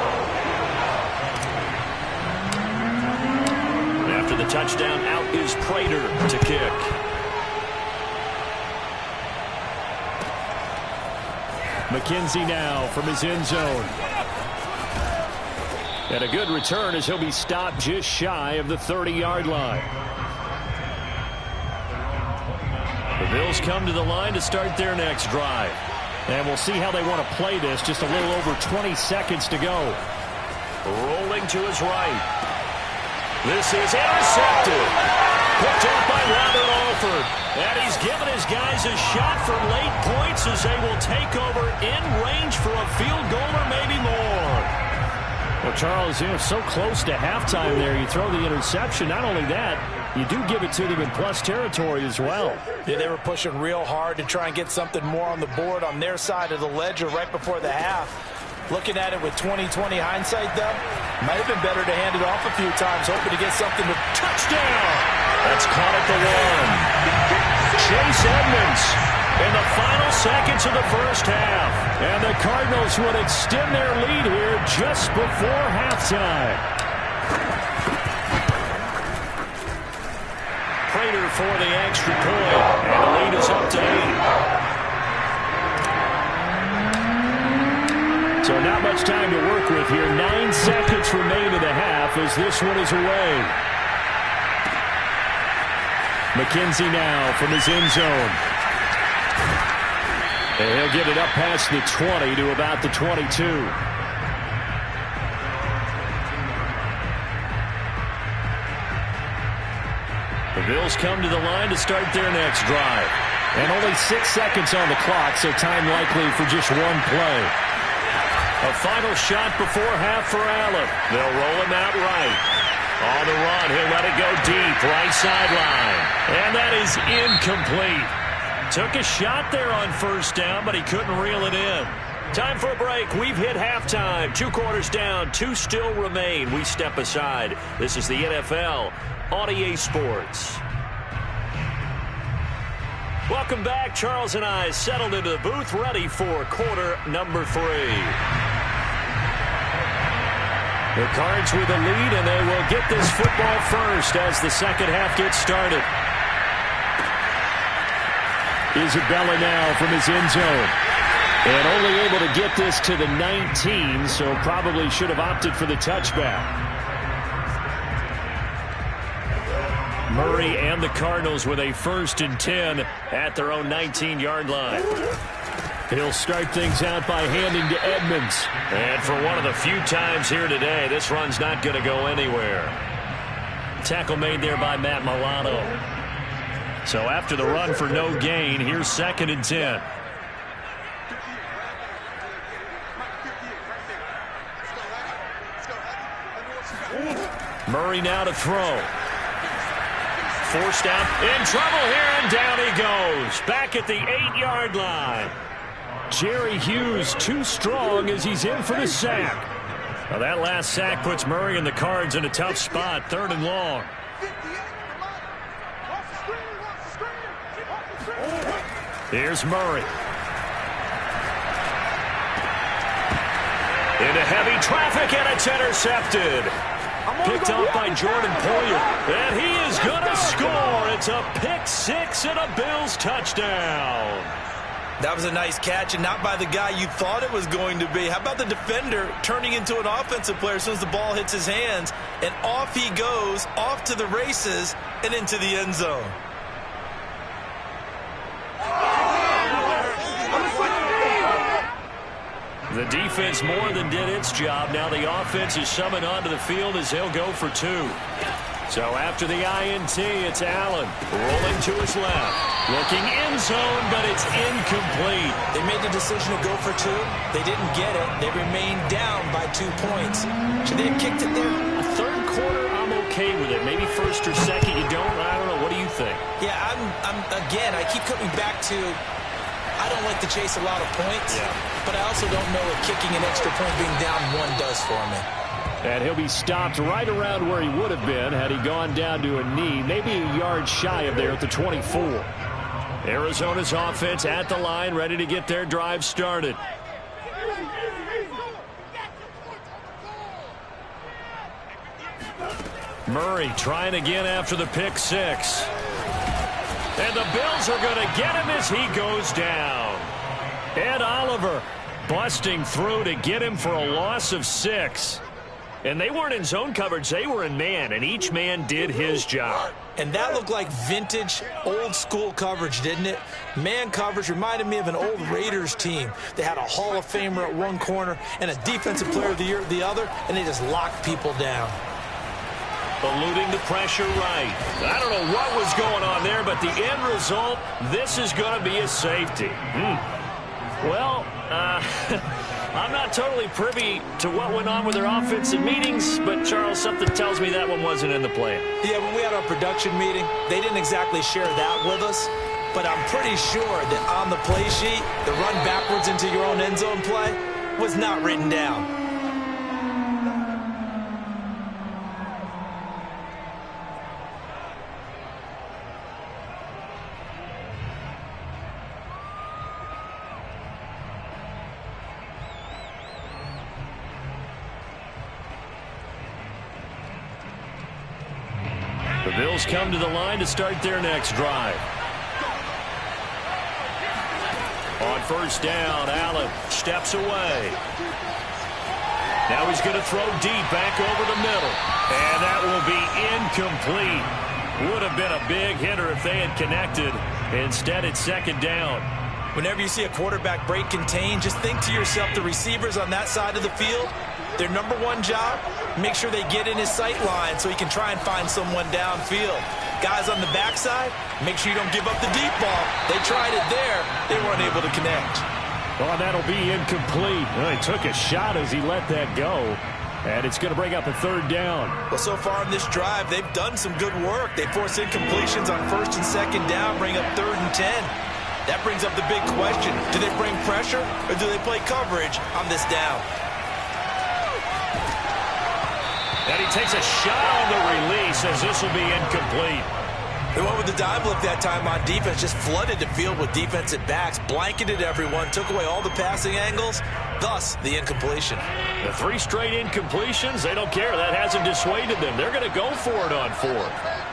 And after the touchdown, out is Prater to kick. McKenzie now from his end zone. And a good return as he'll be stopped just shy of the 30-yard line. The Bills come to the line to start their next drive. And we'll see how they want to play this. Just a little over 20 seconds to go. Rolling to his right. This is intercepted. Picked up by Robert Alford. And he's given his guys a shot for late points as they will take over in range for a field goal or maybe more. Well, Charles, so close to halftime there. You throw the interception. Not only that, you do give it to them in plus territory as well.
Yeah, they were pushing real hard to try and get something more on the board on their side of the ledger right before the half. Looking at it with 20/20 hindsight, though, might have been better to hand it off a few times, hoping to get something to touchdown.
That's caught at the 1. Chase Edmonds in the final seconds of the first half. And the Cardinals would extend their lead here just before halftime. Prater for the extra point. And the lead is up to 8. So not much time to work with here. 9 seconds remain in the half as this one is away. McKenzie now from his end zone. And he'll get it up past the 20 to about the 22. The Bills come to the line to start their next drive. And only 6 seconds on the clock, so time likely for just one play. A final shot before half for Allen. They'll roll him out right. On the run, he'll let it go deep, right sideline. And that is incomplete. Took a shot there on first down, but he couldn't reel it in. Time for a break. We've hit halftime. 2 quarters down, 2 still remain. We step aside. This is the NFL on EA Sports. Welcome back. Charles and I settled into the booth, ready for quarter number 3. The Cards with the lead, and they will get this football first as the second half gets started. Isabella now from his end zone. And only able to get this to the 19, so probably should have opted for the touchback. Murray and the Cardinals with a 1st and 10 at their own 19-yard line. He'll start things out by handing to Edmonds. And for one of the few times here today, this run's not going to go anywhere. Tackle made there by Matt Milano. So after the run for no gain, here's 2nd and 10. Murray now to throw. forced out. In trouble here, and down he goes. Back at the 8-yard line. Jerry Hughes too strong as he's in for the sack. Well, that last sack puts Murray and the Cards in a tough spot, 3rd and long. Here's Murray. Into heavy traffic, and it's intercepted. Picked up by Jordan Poyer. And he is going to score. It's a pick-6 and a Bills touchdown.
That was a nice catch, and not by the guy you thought it was going to be. How about the defender turning into an offensive player as soon as the ball hits his hands, and off he goes, off to the races, and into the end zone.
The defense more than did its job. Now the offense is summoned onto the field as he'll go for 2. So after the INT, it's Allen rolling to his left. Looking end zone, but it's incomplete.
They made the decision to go for 2. They didn't get it. They remained down by 2 points. Should they have kicked it there?
A third quarter, I'm okay with it. Maybe first or second, you don't. I don't know. What do you think?
Yeah, again, I keep coming back to I don't like to chase a lot of points, but I also don't know what kicking an extra point being down 1 does for me.
And he'll be stopped right around where he would have been had he gone down to a knee, maybe a yard shy of there at the 24. Arizona's offense at the line, ready to get their drive started. Murray trying again after the pick-6. And the Bills are going to get him as he goes down. Ed Oliver busting through to get him for a loss of 6. And they weren't in zone coverage. They were in man, and each man did his job.
And that looked like vintage, old-school coverage, didn't it? Man coverage reminded me of an old Raiders team. They had a Hall of Famer at one corner and a Defensive Player of the Year at the other, and they just locked people down.
Eluding the pressure right. I don't know what was going on there, but the end result, this is going to be a safety. Well, I'm not totally privy to what went on with their offensive meetings, but, Charles, something tells me that one wasn't in the plan.
Yeah, when we had our production meeting, they didn't exactly share that with us, but I'm pretty sure that on the play sheet, the run backwards into your own end zone play was not written down.
The Bills come to the line to start their next drive. On first down, Allen steps away. Now he's going to throw deep back over the middle. And that will be incomplete. Would have been a big hitter if they had connected. Instead, it's 2nd down.
Whenever you see a quarterback break contain, just think to yourself, the receivers on that side of the field, their number one job, make sure they get in his sight line so he can try and find someone downfield. Guys on the backside, make sure you don't give up the deep ball. They tried it there. They weren't able to connect.
Well, that'll be incomplete. Well, he took a shot as he let that go. And it's going to bring up a 3rd down.
Well, so far in this drive, they've done some good work. They force incompletions on 1st and 2nd down, bring up 3rd and 10. That brings up the big question. Do they bring pressure or do they play coverage on this down?
And he takes a shot on the release as this will be incomplete.
They went with the dive look that time on defense, just flooded the field with defensive backs, blanketed everyone, took away all the passing angles, thus the incompletion.
The 3 straight incompletions, they don't care. That hasn't dissuaded them. They're going to go for it on 4th.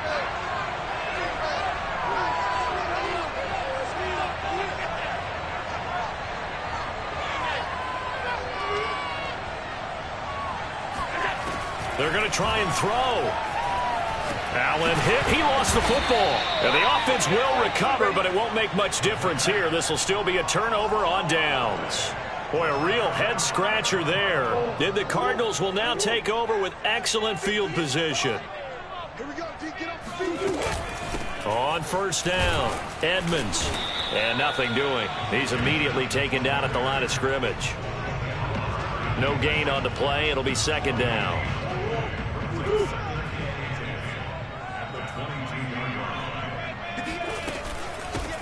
They're going to try and throw. Allen hit. He lost the football. And the offense will recover, but it won't make much difference here. This will still be a turnover on downs. Boy, a real head-scratcher there. And the Cardinals will now take over with excellent field position.
Here we go, D. Get off the field.
On first down, Edmonds. And nothing doing. He's immediately taken down at the line of scrimmage. No gain on the play. It'll be 2nd down.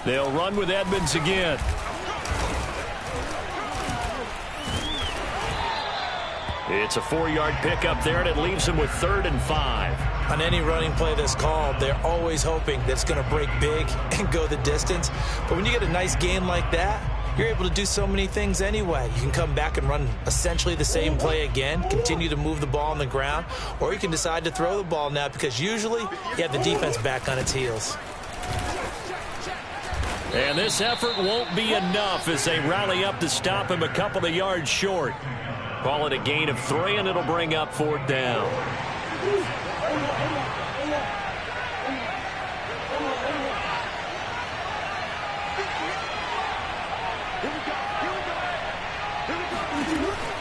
They'll run with Edmonds again. It's a 4-yard pickup there, and it leaves them with 3rd and 5.
On any running play that's called, they're always hoping that it's going to break big and go the distance. But when you get a nice game like that, you're able to do so many things anyway. You can come back and run essentially the same play again, continue to move the ball on the ground, or you can decide to throw the ball now because usually you have the defense back on its heels.
And this effort won't be enough as they rally up to stop him a couple of yards short. Call it a gain of 3, and it'll bring up 4th down.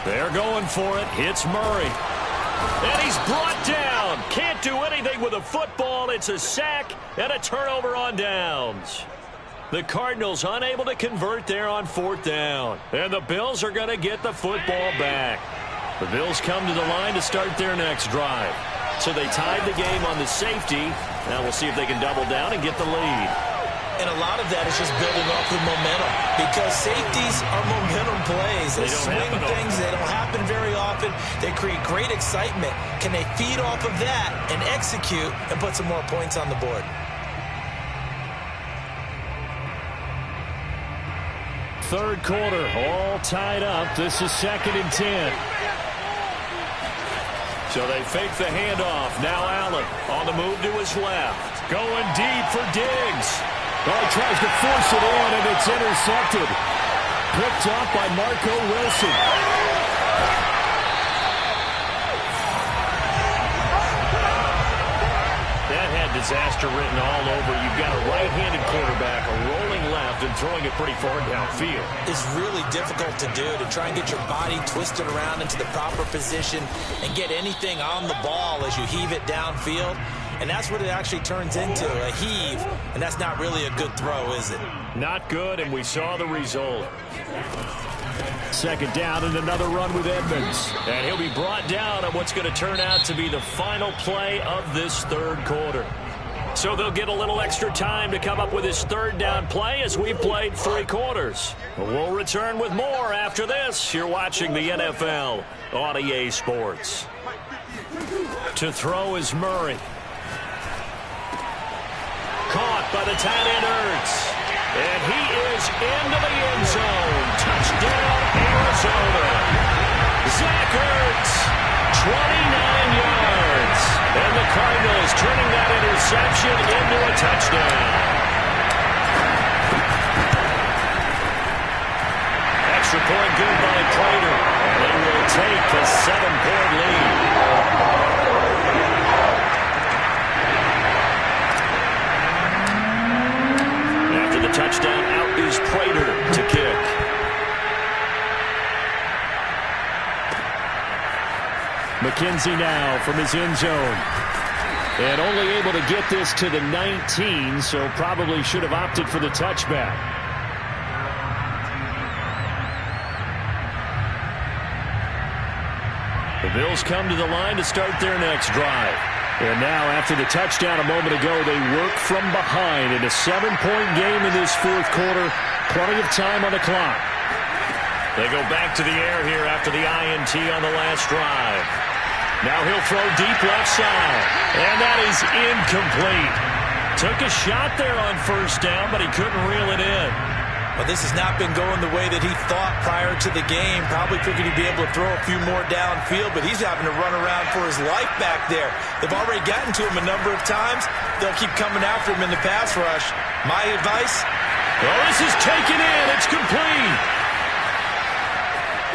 They're going for it. It's Murray. And he's brought down. Can't do anything with a football. It's a sack and a turnover on downs. The Cardinals unable to convert there on 4th down. And the Bills are going to get the football back. The Bills come to the line to start their next drive. So they tied the game on the safety. Now we'll see if they can double down and get the lead.
And a lot of that is just building off the momentum because safeties are momentum plays. They swing things. They don't happen very often. They create great excitement. Can they feed off of that and execute and put some more points on the board?
Third quarter, all tied up. This is 2nd and 10. So they fake the handoff. Now Allen on the move to his left. Going deep for Diggs. Oh, he tries to force it in, and it's intercepted. Picked up by Marco Wilson. That had disaster written all over. You've got a right-handed quarterback, a rolling left, and throwing it pretty far downfield.
It's really difficult to do, to try and get your body twisted around into the proper position and get anything on the ball as you heave it downfield. And that's what it actually turns into, a heave. And that's not really a good throw, is it?
Not good, and we saw the result. 2nd down and another run with Edmonds. And he'll be brought down on what's going to turn out to be the final play of this 3rd quarter. So they'll get a little extra time to come up with his 3rd down play as we've played 3 quarters. We'll return with more after this. You're watching the NFL on EA Sports. To throw is Murray. Caught by the tight end Ertz. And he is into the end zone. Touchdown, Arizona. Zach Ertz, 29 yards. And the Cardinals turning that interception into a touchdown. Extra point good by Prater. And they will take a 7-point lead. Touchdown, out is Prater to kick. McKenzie now from his end zone. And only able to get this to the 19, so probably should have opted for the touchback. The Bills come to the line to start their next drive. And now, after the touchdown a moment ago, they work from behind in a 7-point game in this 4th quarter. Plenty of time on the clock. They go back to the air here after the INT on the last drive. Now he'll throw deep left side. And that is incomplete. Took a shot there on 1st down, but he couldn't reel it in.
Well, this has not been going the way that he thought prior to the game. Probably figured he'd be able to throw a few more downfield, but he's having to run around for his life back there. They've already gotten to him a number of times. They'll keep coming after him in the pass rush. My advice?
Oh, this is taken in. It's complete.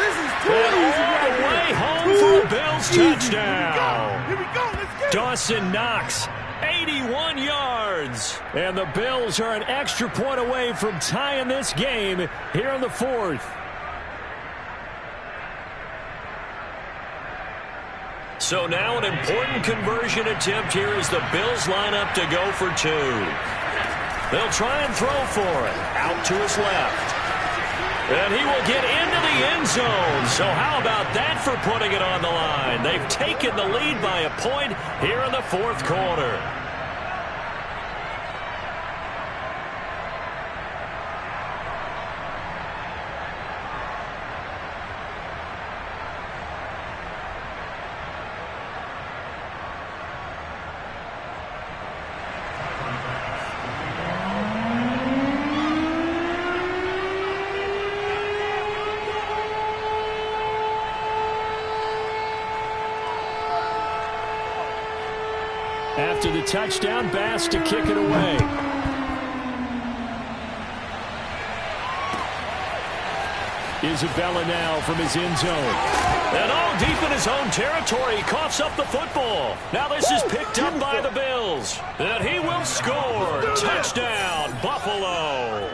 This is
and all the way home for a Bills touchdown.
Here we go. Let's get it.
Dawson Knox, 81 yards. And the Bills are an extra point away from tying this game here in the 4th. So now an important conversion attempt here as the Bills line up to go for 2. They'll try and throw for it. Out to his left. And he will get into the end zone. So how about that for putting it on the line? They've taken the lead by a point here in the 4th quarter. to the touchdown. Bass to kick it away. Isabella now from his end zone. And all deep in his own territory. He coughs up the football. Now this is picked up by the Bills. And he will score. Touchdown, Buffalo.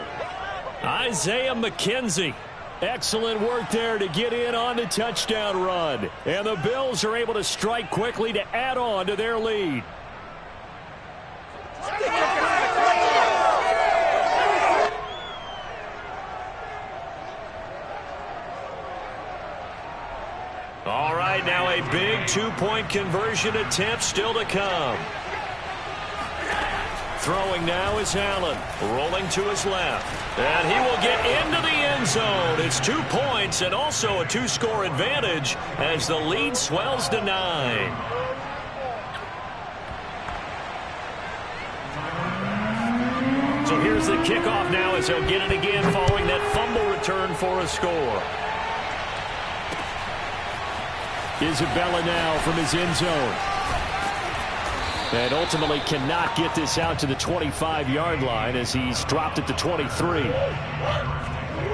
Isaiah McKenzie. Excellent work there to get in on the touchdown run. And the Bills are able to strike quickly to add on to their lead. All right, now a big two-point conversion attempt still to come. Throwing now is Allen, rolling to his left. And he will get into the end zone. It's 2 points and also a 2-score advantage as the lead swells to 9. So here's the kickoff now as he'll get it again following that fumble return for a score. Isabella now from his end zone. And ultimately cannot get this out to the 25-yard line as he's dropped it to 23.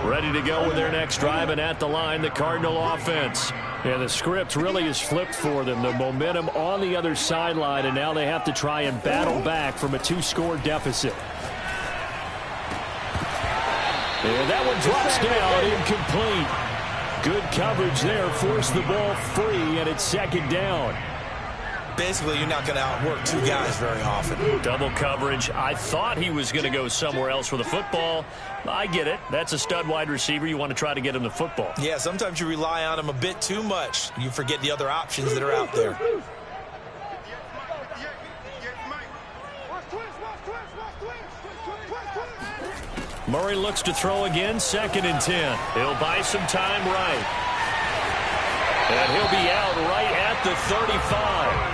Ready to go with their next drive, and at the line, the Cardinal offense. And the script really is flipped for them. The momentum on the other sideline, and now they have to try and battle back from a 2-score deficit. And that one drops down, incomplete. Good coverage there, forced the ball free, and it's second down.
Basically, you're not going to outwork two guys very often.
Double coverage. I thought he was going to go somewhere else for the football. I get it. That's a stud wide receiver. You want to try to get him the football.
Yeah, sometimes you rely on him a bit too much. You forget the other options that are out there.
Murray looks to throw again, 2nd and 10. He'll buy some time right. And he'll be out right at the 35.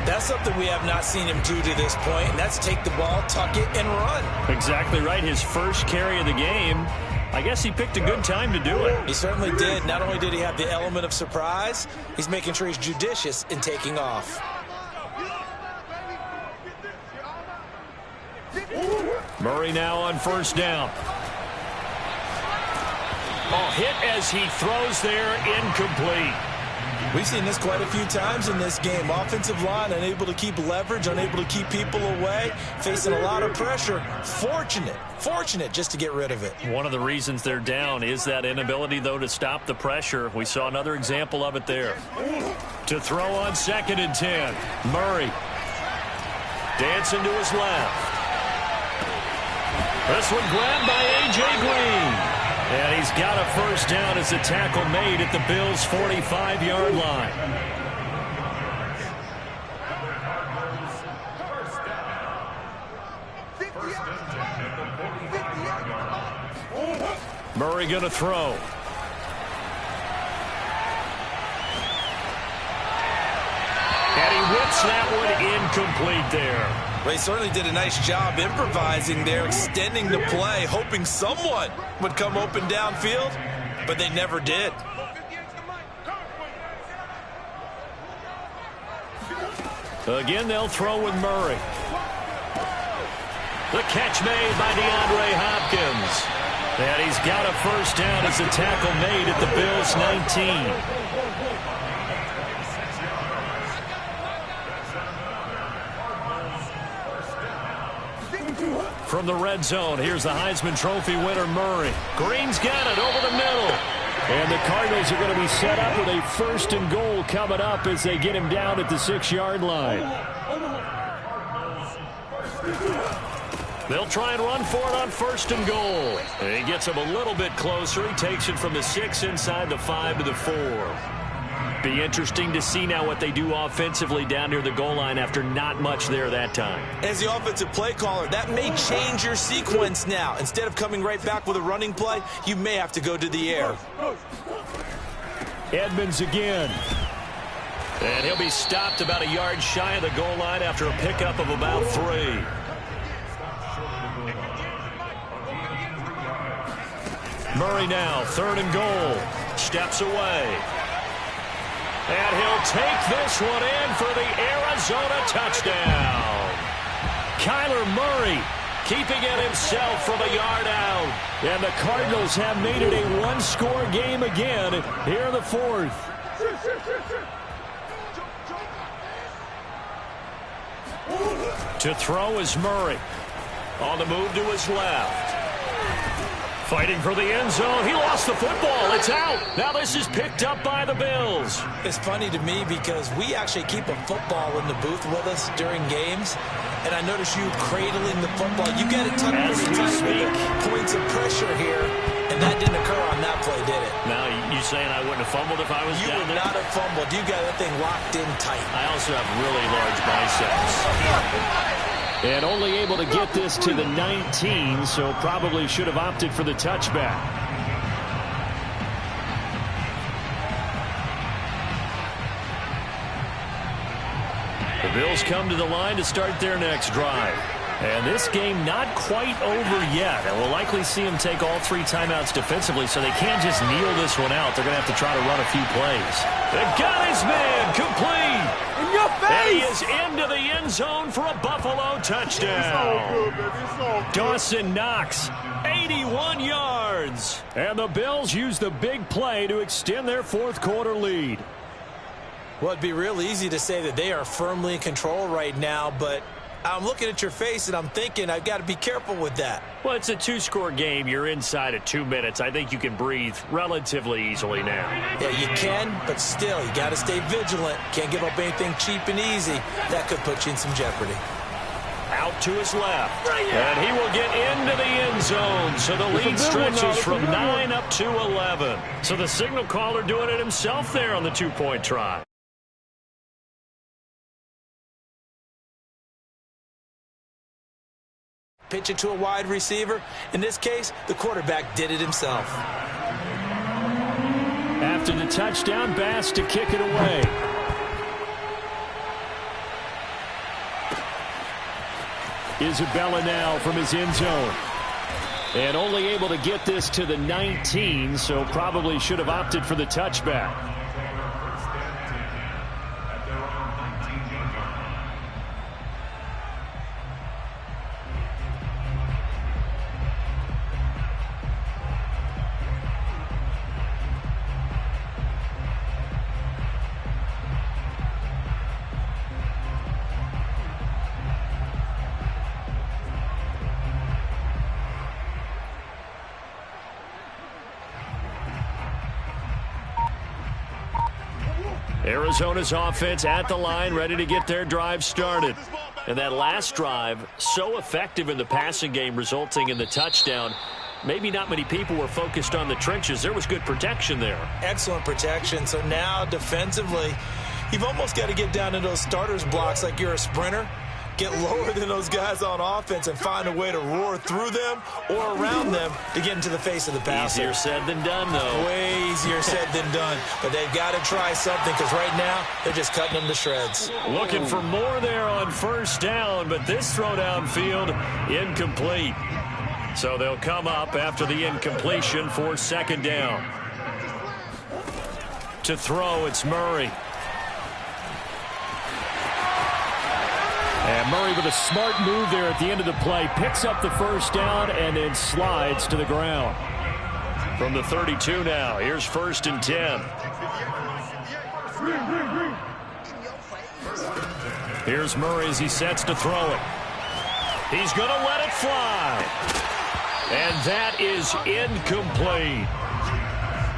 That's something we have not seen him do to this point, and that's take the ball, tuck it, and run.
Exactly right. His first carry of the game. I guess he picked a good time to do it.
He certainly did. Not only did he have the element of surprise, he's making sure he's judicious in taking off.
Murray now on 1st down. Oh, hit as he throws there, incomplete.
We've seen this quite a few times in this game. Offensive line unable to keep leverage, unable to keep people away, facing a lot of pressure. Fortunate just to get rid of it.
One of the reasons they're down is that inability, though, to stop the pressure. We saw another example of it there. To throw on 2nd and 10. Murray dancing to his left. This one grabbed by A.J. Green. And he's got a 1st down as the tackle made at the Bills' 45-yard line. Murray going to throw. And he whips that one incomplete there.
Well, he certainly did a nice job improvising there, extending the play, hoping someone would come open downfield, but they never did.
Again, they'll throw with Murray. The catch made by DeAndre Hopkins. And he's got a 1st down as the tackle made at the Bills' 19. From the red zone, here's the Heisman Trophy winner, Murray. Green's got it over the middle. And the Cardinals are going to be set up with a 1st and goal coming up as they get him down at the 6-yard line. They'll try and run for it on 1st and goal. And he gets him a little bit closer. He takes it from the 6 inside the 5 to the 4. Be interesting to see now what they do offensively down near the goal line after not much there that time.
As the offensive play caller, that may change your sequence now. Instead of coming right back with a running play, you may have to go to the air.
Edmonds again. And he'll be stopped about a yard shy of the goal line after a pickup of about 3. Murray now, 3rd and goal. Steps away. And he'll take this one in for the Arizona touchdown. Kyler Murray keeping it himself from a yard out. And the Cardinals have made it a one-score game again here in the fourth. To throw is Murray. On the move to his left. Fighting for the end zone. He lost the football. It's out. Now this is picked up by the Bills.
It's funny to me because we actually keep a football in the booth with us during games. And I notice you cradling the football. You got it tucked pretty tight with the points of pressure here. And that didn't occur on that play, did it?
Now, you saying I wouldn't have fumbled if I was down there?
You would not have fumbled. You got that thing locked in tight.
I also have really large biceps. And only able to get this to the 19, so probably should have opted for the touchback. The Bills come to the line to start their next drive. And this game not quite over yet. And we'll likely see him take all 3 timeouts defensively, so they can't just kneel this one out. They're going to have to try to run a few plays. They've got his man complete.
In your face!
And he is into the end zone for a Buffalo touchdown.
It's all good, baby. It's all good.
Dawson Knox, 81 yards. And the Bills use the big play to extend their fourth quarter lead.
Well, it'd be real easy to say that they are firmly in control right now, but I'm looking at your face and I'm thinking I've got to be careful with that.
Well, it's a 2-score game. You're inside of 2 minutes. I think you can breathe relatively easily now.
Yeah, you can, but still, you got to stay vigilant. Can't give up anything cheap and easy. That could put you in some jeopardy.
Out to his left. And he will get into the end zone. So the lead stretches from 9 up to 11. So the signal caller doing it himself there on the 2-point try.
Pitch it to a wide receiver. In this case, the quarterback did it himself.
After the touchdown, Bass to kick it away. Isabella now from his end zone. And only able to get this to the 19, so probably should have opted for the touchback. Arizona's offense at the line, ready to get their drive started. And that last drive, so effective in the passing game, resulting in the touchdown. Maybe not many people were focused on the trenches. There was good protection there.
Excellent protection. So now defensively, you've almost got to get down to those starters blocks like you're a sprinter. Get lower than those guys on offense and find a way to roar through them or around them to get into the face of the passer.
Easier said than done, though.
Way easier said than done. But they've got to try something because right now they're just cutting them to shreds.
Looking for more there on first down, but this throw downfield incomplete. So they'll come up after the incompletion for second down. To throw, it's Murray. And Murray with a smart move there at the end of the play. Picks up the first down and then slides to the ground. From the 32 now. Here's 1st and 10. Here's Murray as he sets to throw it. He's going to let it fly. And that is incomplete.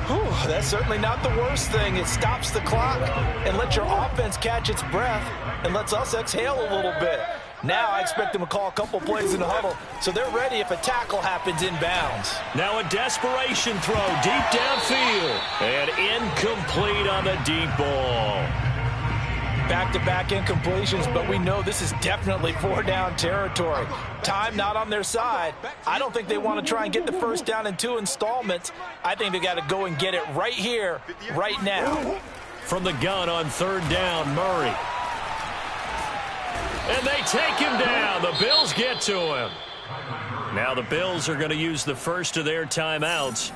Whew, that's certainly not the worst thing. It stops the clock and lets your offense catch its breath and lets us exhale a little bit. Now I expect them to call a couple plays in the huddle, so they're ready if a tackle happens inbounds.
Now a desperation throw deep downfield. And incomplete on the deep ball.
Back-to-back incompletions, but we know this is definitely 4-down territory. Time not on their side. I don't think they want to try and get the first down in 2 installments. I think they got to go and get it right here, right now.
From the gun on 3rd down, Murray. And they take him down. The Bills get to him. Now the Bills are going to use the first of their timeouts.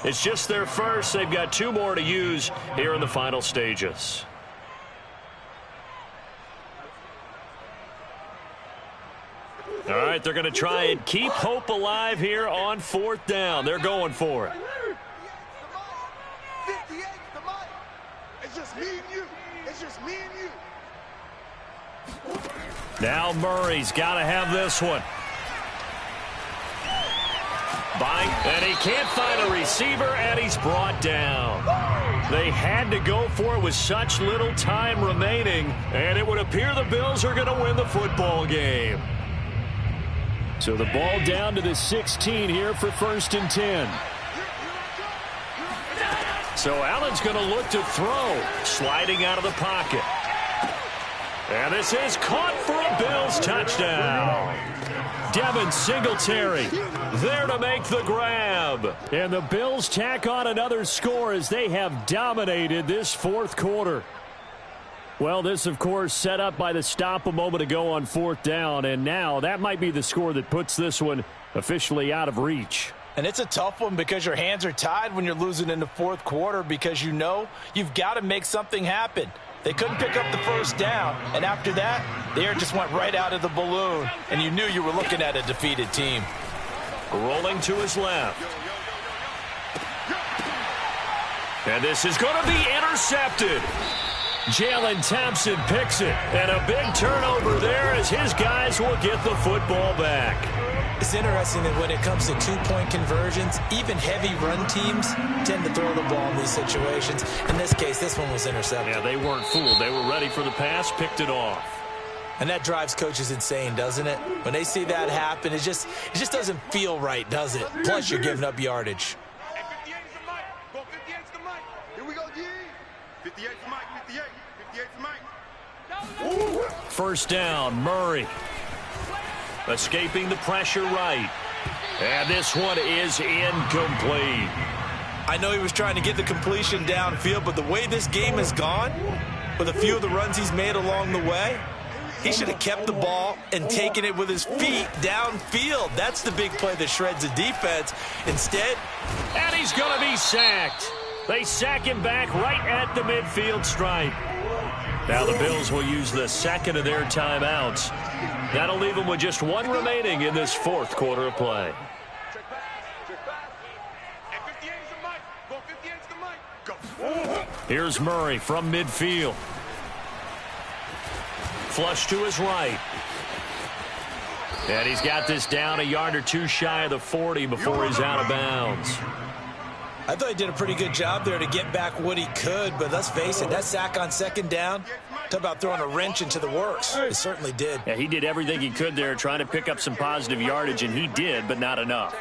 It's just their first. They've got 2 more to use here in the final stages. All right, they're going to try and keep hope alive here on 4th down. They're going for it.
58's the mic. It's just me and you. It's just me and you.
Now Murray's got to have this one. And he can't find a receiver, and he's brought down. They had to go for it with such little time remaining, and it would appear the Bills are going to win the football game. So the ball down to the 16 here for 1st and 10. So Allen's going to look to throw, sliding out of the pocket. And this is caught for a Bills touchdown. Devin Singletary there to make the grab. And the Bills tack on another score as they have dominated this 4th quarter. Well, this, of course, set up by the stop a moment ago on 4th down, and now that might be the score that puts this one officially out of reach.
And it's a tough one because your hands are tied when you're losing in the 4th quarter because you know you've got to make something happen. They couldn't pick up the 1st down, and after that, the air just went right out of the balloon, and you knew you were looking at a defeated team.
Rolling to his left. And this is going to be intercepted. Jalen Thompson picks it, and a big turnover there as his guys will get the football back.
It's interesting that when it comes to 2-point conversions, even heavy run teams tend to throw the ball in these situations. In this case, this one was intercepted.
Yeah, they weren't fooled. They were ready for the pass, picked it off.
And that drives coaches insane, doesn't it? When they see that happen, it just doesn't feel right, does it? Plus, you're giving up yardage.
58's the mic. Go 58's the mic. Here we go, G. 58's the mic. 58's the mic.
1st down, Murray. Escaping the pressure right. And this one is incomplete.
I know he was trying to get the completion downfield, but the way this game has gone, with a few of the runs he's made along the way, he should have kept the ball and taken it with his feet downfield. That's the big play that shreds the defense. Instead,
and he's going to be sacked. They sack him back right at the midfield stripe. Now the Bills will use the 2nd of their timeouts. That'll leave them with just 1 remaining in this 4th quarter of play. Here's Murray from midfield. Flush to his right. And he's got this down a yard or 2 shy of the 40 before he's out of bounds.
I thought he did a pretty good job there to get back what he could, but let's face it, that sack on 2nd down, talk about throwing a wrench into the works. It certainly did.
Yeah, he did everything he could there trying to pick up some positive yardage, and he did, but not enough.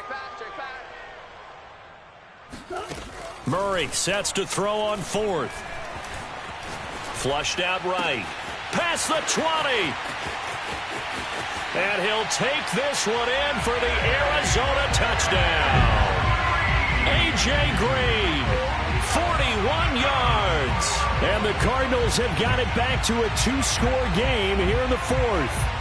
Murray sets to throw on 4th. Flushed out right. Past the 20. And he'll take this one in for the Arizona touchdown. A.J. Green, 41 yards. And the Cardinals have got it back to a 2-score game here in the 4th.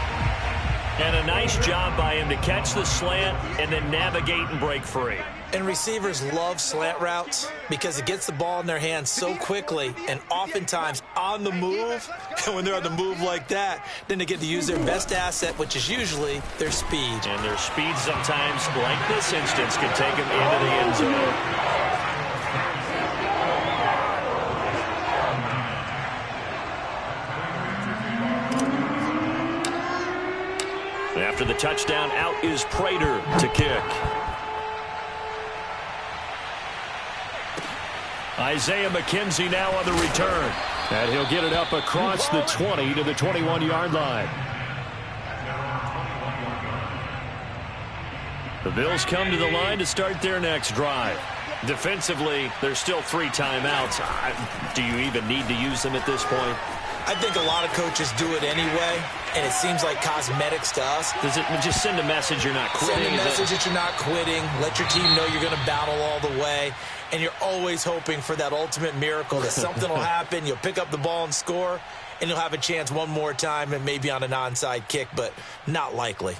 And a nice job by him to catch the slant and then navigate and break free.
And receivers love slant routes because it gets the ball in their hands so quickly and oftentimes on the move. And when they're on the move like that, then they get to use their best asset, which is usually their speed.
And their speed sometimes, like this instance, can take them into the end zone. After the touchdown, out is Prater to kick. Isaiah McKenzie now on the return. And he'll get it up across the 20 to the 21-yard line. The Bills come to the line to start their next drive. Defensively, there's still 3 timeouts. Do you even need to use them at this point?
I think a lot of coaches do it anyway, and it seems like cosmetics to us.
Does it just send a message you're not quitting?
Send a message that you're not quitting. Let your team know you're going to battle all the way. And you're always hoping for that ultimate miracle that something will happen. You'll pick up the ball and score, and you'll have a chance one more time and maybe on an onside kick, but not likely.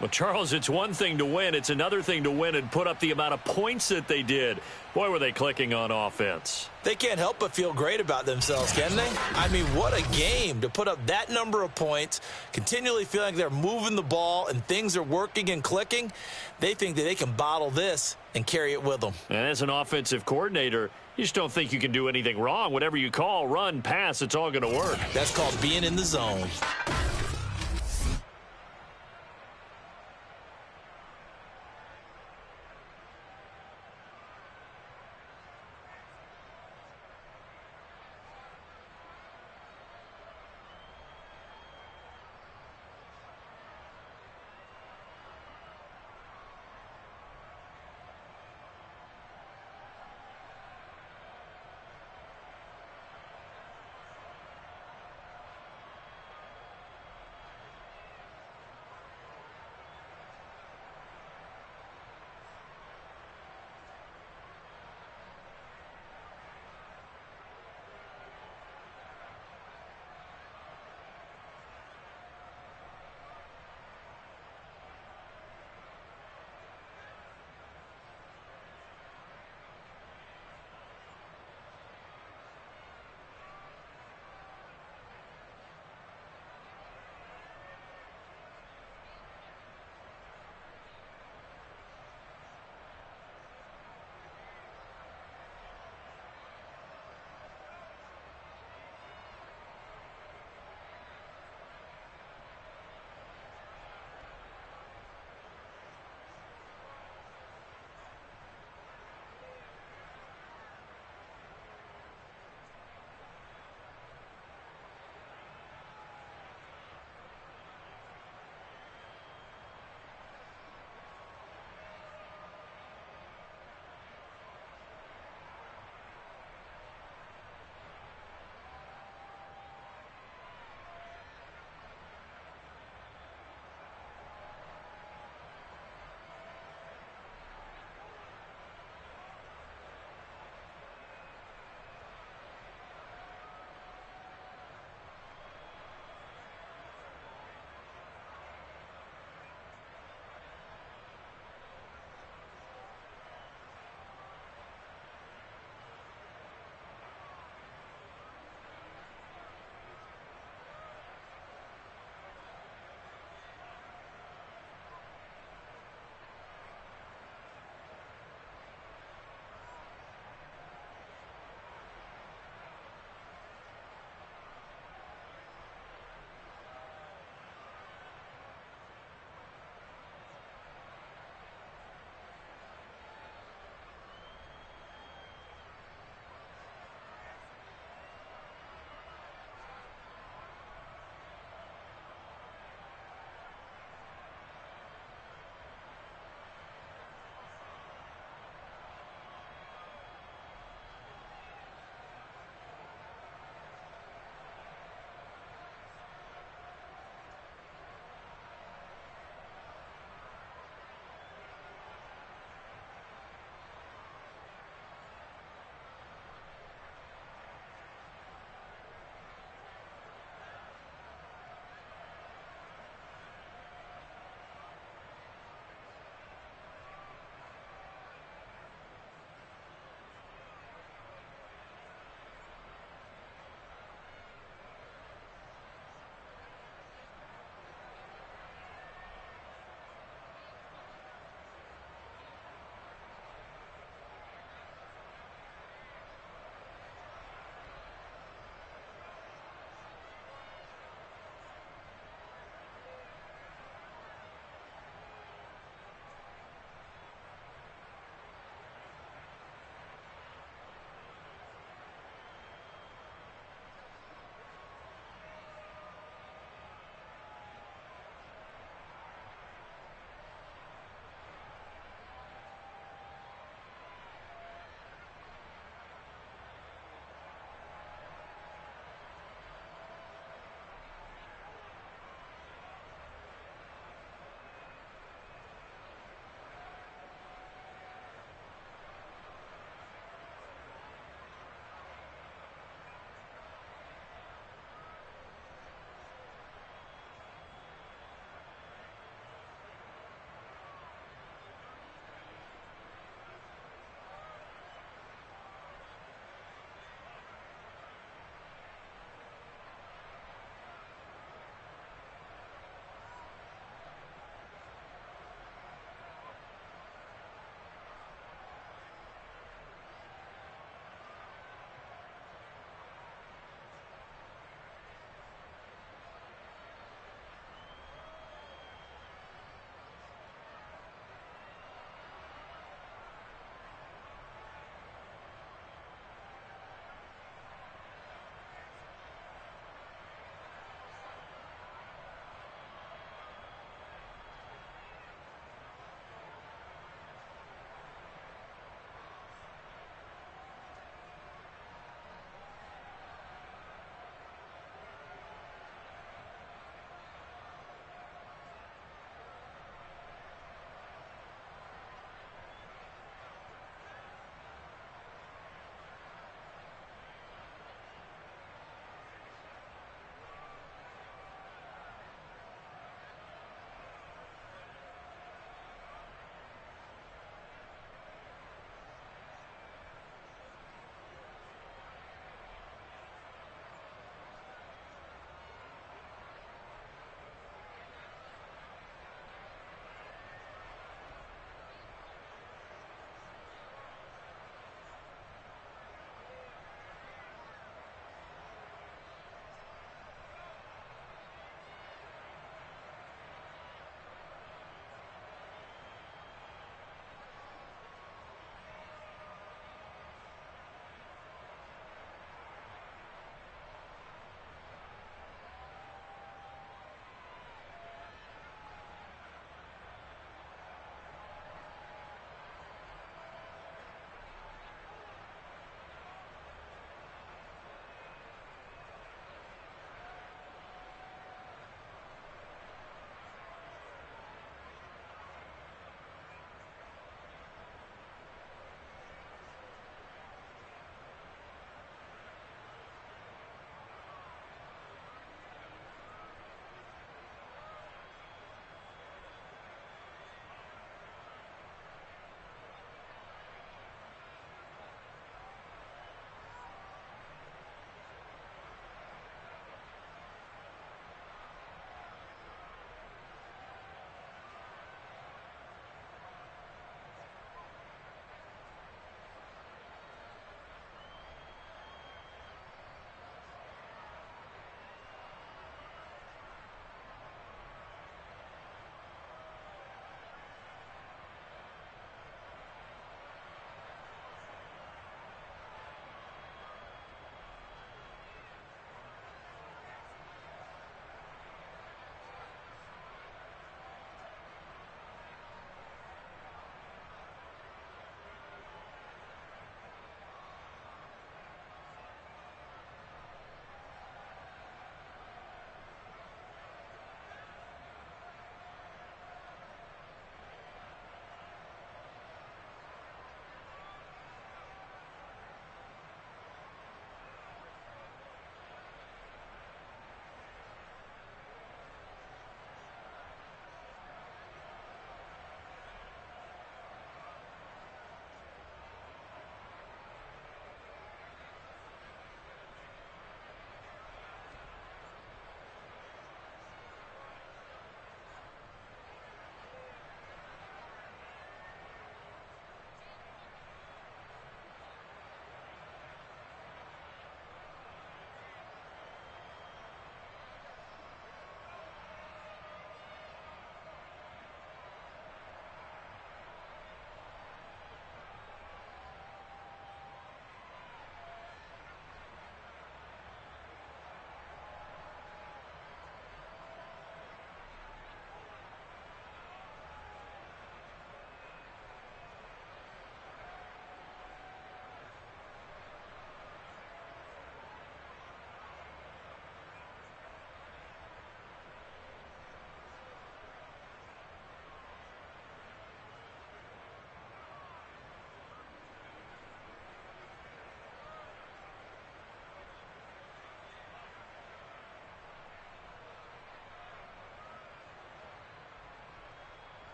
Well, Charles, it's one thing to win. It's another thing to win and put up the amount of points that they did. Boy, were they clicking on offense.
They can't help but feel great about themselves, can they? I mean, what a game to put up that number of points, continually feeling like they're moving the ball and things are working and clicking. They think that they can bottle this and carry it with them.
And as an offensive coordinator, you just don't think you can do anything wrong. Whatever you call, run, pass, it's all going to work.
That's called being in the zone.